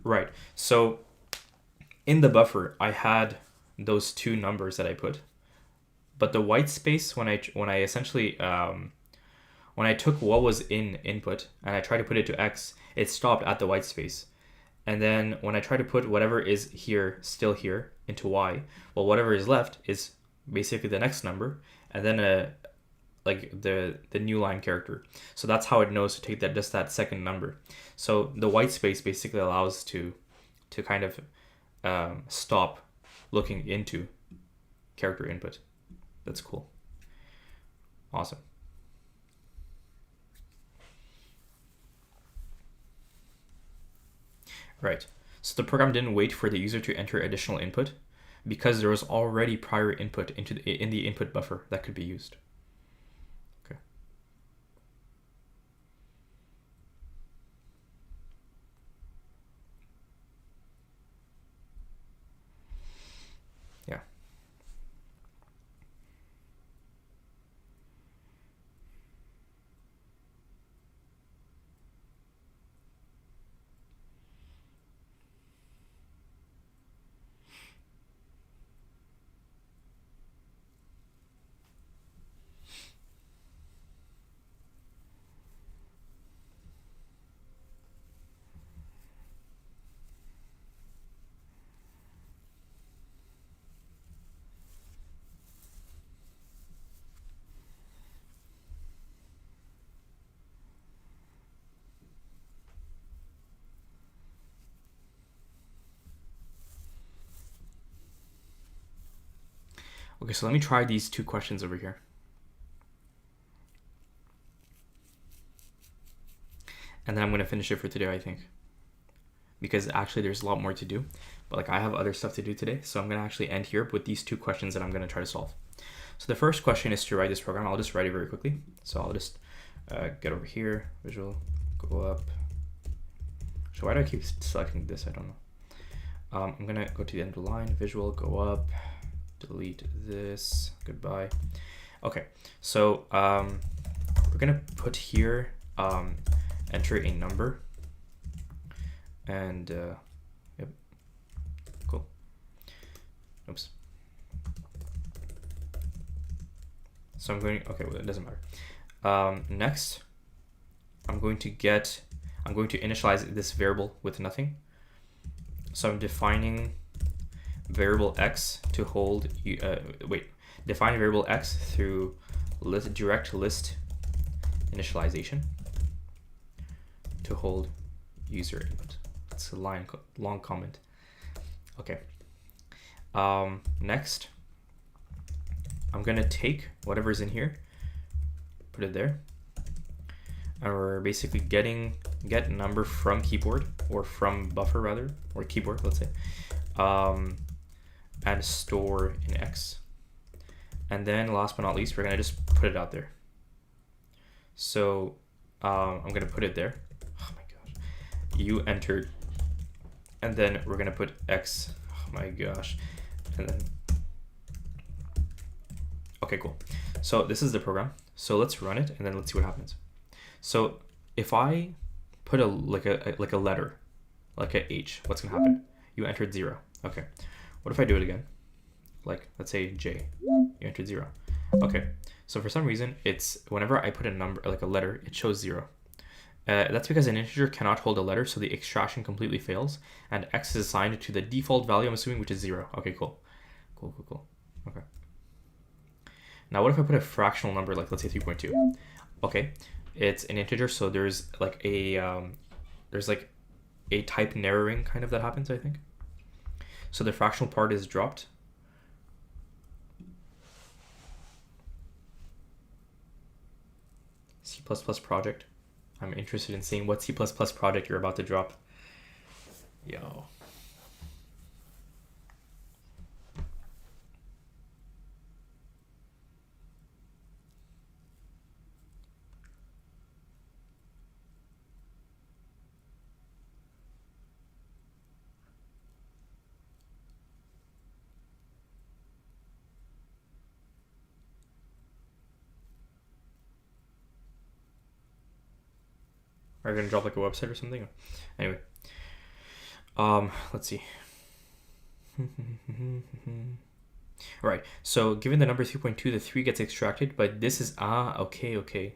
right, so in the buffer I had those two numbers that I put, but the white space, when I essentially when I took what was in input and I tried to put it to X, it stopped at the white space. And then when I try to put whatever is here, still here, into Y, well, whatever is left is basically the next number, and then like the new line character. So that's how it knows to take that, just that second number. So the white space basically allows to kind of stop looking into character input. That's cool. Awesome. Right. So the program didn't wait for the user to enter additional input because there was already prior input in the input buffer that could be used. Okay. Yeah. Okay, so let me try these two questions over here. And then I'm going to finish it for today, I think. Because actually there's a lot more to do. But like I have other stuff to do today. So I'm going to actually end here with these two questions that I'm going to try to solve. So the first question is to write this program. I'll just write it very quickly. So I'll just get over here, visual, go up. So why do I keep selecting this? I don't know. I'm going to go to the end of the line, visual, go up, delete this, goodbye. Okay, so we're going to put here, enter a number, and yep, cool. Oops. So I'm going, okay, well, it doesn't matter. Next, I'm going to initialize this variable with nothing. So I'm defining variable x to hold, define variable x through direct list initialization to hold user input. It's a long comment. Okay. Next, I'm gonna take whatever's in here, put it there, and we're basically get number from keyboard, or from buffer rather, or keyboard, let's say, and store in X. And then last but not least, we're gonna just put it out there. So I'm gonna put it there. Oh my gosh, you entered, and then we're gonna put X. Oh my gosh, and then okay, cool. So this is the program. So let's run it, and then let's see what happens. So if I put a letter, like a H, what's gonna happen? You entered 0. Okay. What if I do it again? Like, let's say J, you entered 0. Okay. So for some reason, it's whenever I put a number, like a letter, it shows 0. That's because an integer cannot hold a letter, so the extraction completely fails, and X is assigned to the default value, I'm assuming, which is 0. Okay, cool. Cool. Okay. Now, what if I put a fractional number, like let's say 3.2? Okay, it's an integer, so there's like a type narrowing kind of that happens, I think. So the fractional part is dropped. C++ project. I'm interested in seeing what C++ project you're about to drop. Yo. Are you gonna drop like a website or something? Anyway. Let's see. Alright, so given the number 3.2, the 3 gets extracted, but this is, okay.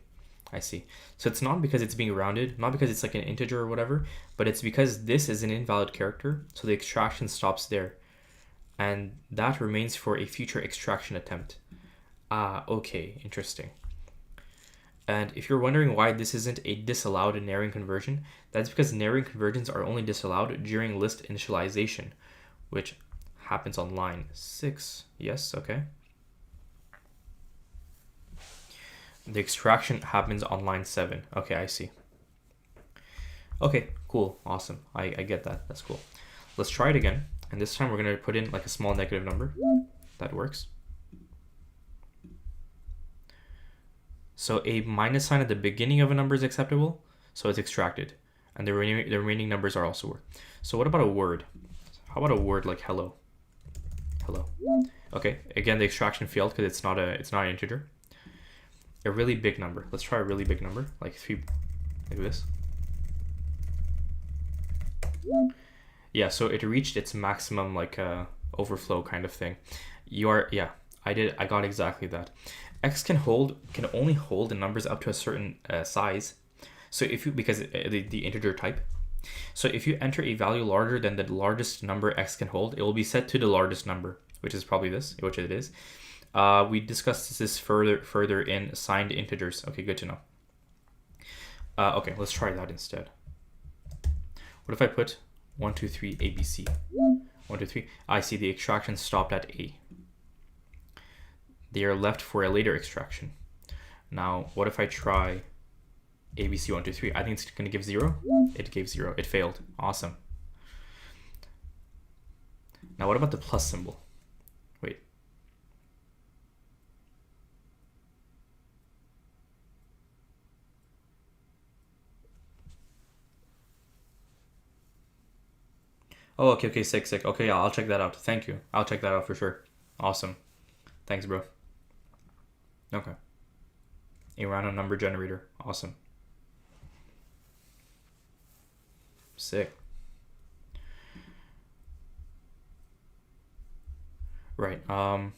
I see. So it's not because it's being rounded, not because it's like an integer or whatever, but it's because this is an invalid character, so the extraction stops there. And that remains for a future extraction attempt. Okay, interesting. And if you're wondering why this isn't a disallowed Nairing conversion, that's because Nairing conversions are only disallowed during list initialization, which happens on line 6. Yes, okay. The extraction happens on line 7. Okay, I see. Okay, cool, awesome. I get that. That's cool. Let's try it again. And this time we're going to put in like a small negative number. That works. So a minus sign at the beginning of a number is acceptable, so it's extracted. And the remaining numbers are also work. So what about a word? How about a word like hello? Hello. Okay, again, the extraction failed because it's not an integer. A really big number. Let's try a really big number, like 3, like this. Yeah, so it reached its maximum like overflow kind of thing. I got exactly that. X can only hold the numbers up to a certain size. So because the integer type. So if you enter a value larger than the largest number X can hold, it will be set to the largest number, which is probably this, which it is. We discussed this further in signed integers. Okay, good to know. Okay, let's try that instead. What if I put 1, 2, 3, ABC? 1, 2, 3. I see the extraction stopped at A. They are left for a later extraction. Now, what if I try ABC 1, 2, 3? I think it's going to give 0. It gave 0. It failed. Awesome. Now, what about the plus symbol? Wait. Oh, okay, sick. Okay, yeah, I'll check that out. Thank you. I'll check that out for sure. Awesome. Thanks, bro. Okay. A random number generator. Awesome. Sick. Right. Wait,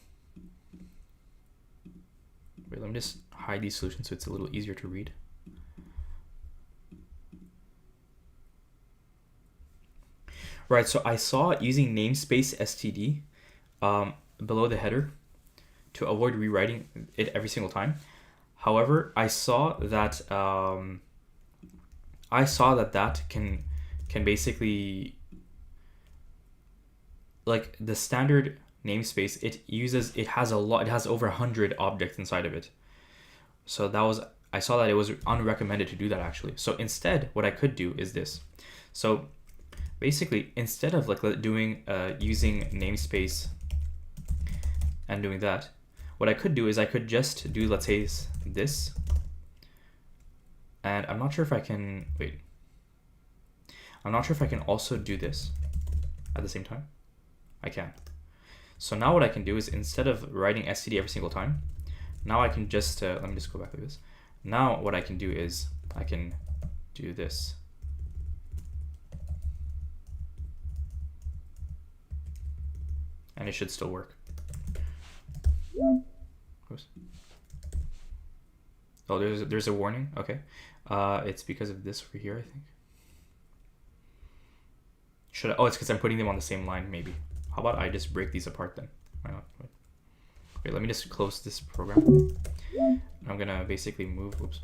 let me just hide these solutions so it's a little easier to read. Right, so I saw using namespace std below the header to avoid rewriting it every single time. However, I saw that that can basically, like the standard namespace, it has over 100 objects inside of it. So I saw that it was unrecommended to do that actually. So instead, what I could do is this. So basically, instead of like doing using namespace and doing that, what I could do is I could just do, let's say, this. And I'm not sure if I can, wait. I'm not sure if I can also do this at the same time. I can. So now what I can do is, instead of writing std every single time, now I can just, let me just go back to this. Now what I can do is I can do this. And it should still work. Oops. Oh, there's a warning. Okay, it's because of this over here, I think. Should I? Oh, it's because I'm putting them on the same line. Maybe. How about I just break these apart then? Why not? Wait, let me just close this program. I'm gonna basically move. Oops.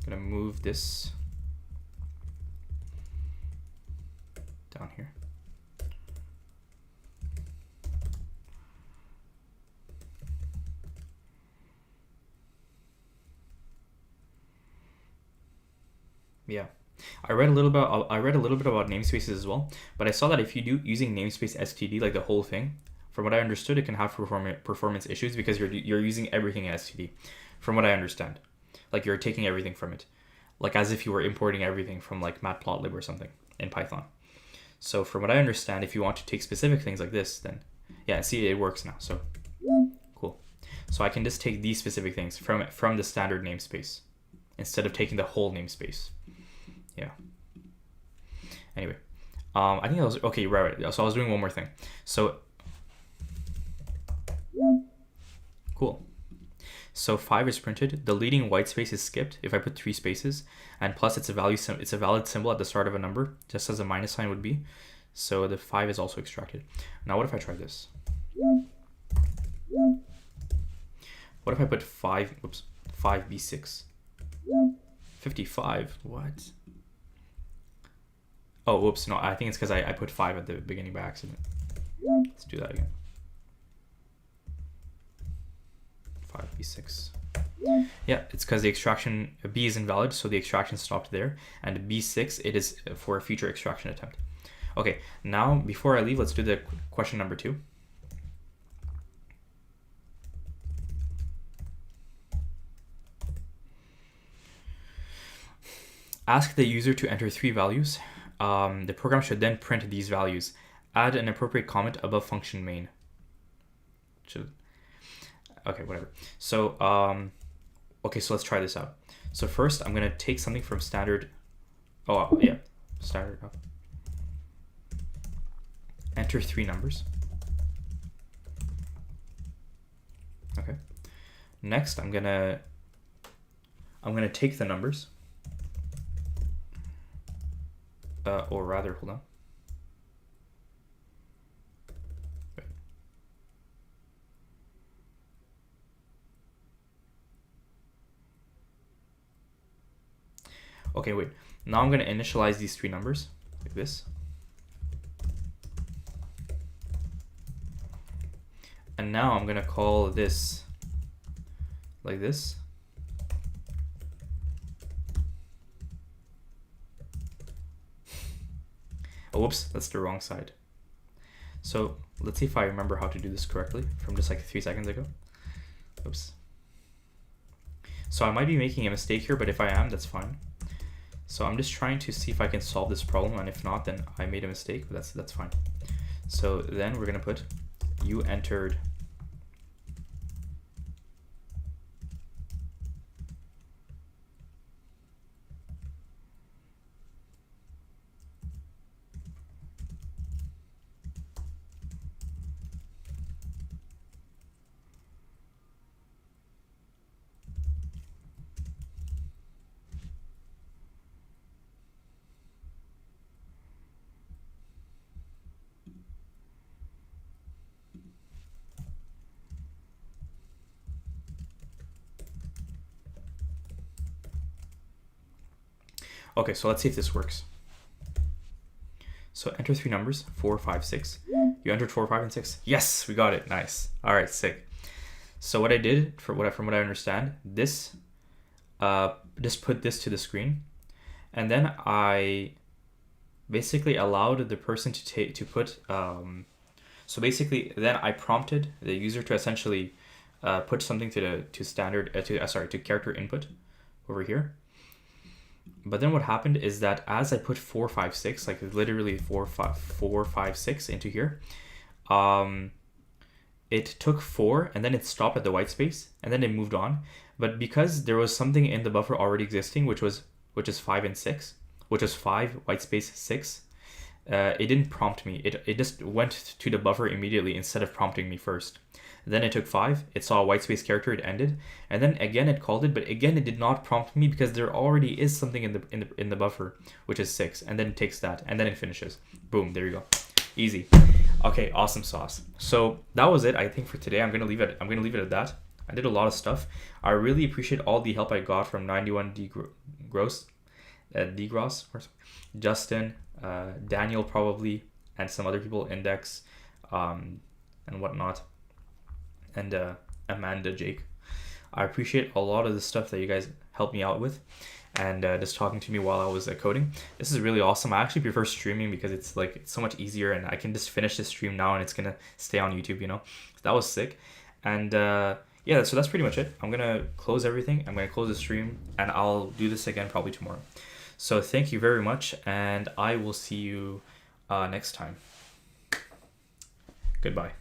I'm gonna move this down here. Yeah. I read a little bit. I read a little bit about namespaces as well, but I saw that if you do using namespace std like the whole thing, from what I understood, it can have performance issues because you're using everything in std. From what I understand, like you're taking everything from it, like as if you were importing everything from like matplotlib or something in Python. So from what I understand, if you want to take specific things like this, then yeah, see, it works now. So cool. So I can just take these specific things from the standard namespace instead of taking the whole namespace. Yeah. Anyway, I think I was okay. Right. So I was doing one more thing. So cool. So 5 is printed. The leading white space is skipped if I put 3 spaces, and plus it's a valid symbol at the start of a number, just as a minus sign would be. So the 5 is also extracted. Now what if I try this? What if I put 5b6? 55. What? Oh, whoops. No, I think it's because I put 5 at the beginning by accident. Let's do that again. 5b6. Yeah, it's because the extraction b is invalid, so the extraction stopped there, and b6 it is for a future extraction attempt. Okay, now before I leave, let's do the question number 2. Ask the user to enter 3 values. The program should then print these values. Add an appropriate comment above function main. Okay, whatever. So, okay, so let's try this out. So first, I'm gonna take something from standard. Oh yeah, standard. Enter 3 numbers. Okay. Next, I'm gonna take the numbers. Or rather, hold on. Wait. Okay, wait. Now I'm going to initialize these 3 numbers like this. And now I'm going to call this like this. Oh, whoops, that's the wrong side. So let's see if I remember how to do this correctly from just like 3 seconds ago. Oops. So I might be making a mistake here, but if I am, that's fine. So I'm just trying to see if I can solve this problem, and if not, then I made a mistake, but that's fine. So then we're gonna put you entered Okay, so let's see if this works. So enter 3 numbers, 4, 5, 6. You entered 4, 5, and 6. Yes, we got it. Nice. All right, sick. So what I did, from what I understand, this, just put this to the screen, and then I basically allowed the person to put. So basically, then I prompted the user to essentially put something to character input over here. But then what happened is that as I put 4, 5, 6, like literally 4, 5, 6 into here, it took 4 and then it stopped at the white space and then it moved on. But because there was something in the buffer already existing, which is 5 and 6, which is 5 white space 6, it didn't prompt me. It just went to the buffer immediately instead of prompting me first. Then it took 5, it saw a white space character, it ended, and then again it called it, but again it did not prompt me because there already is something in the buffer, which is 6, and then it takes that, and then it finishes. Boom, there you go. Easy. Okay, awesome sauce. So that was it, I think, for today. I'm gonna leave it at that. I did a lot of stuff. I really appreciate all the help I got from 91 Degross, Justin, Daniel probably, and some other people, Index, and whatnot. And Amanda, Jake. I appreciate a lot of the stuff that you guys helped me out with, and just talking to me while I was coding. This is really awesome. I actually prefer streaming because it's so much easier, and I can just finish this stream now and it's gonna stay on YouTube. So that was sick, and yeah. So that's pretty much it. I'm gonna close everything. I'm gonna close the stream, and I'll do this again probably tomorrow. So thank you very much, and I will see you next time. Goodbye.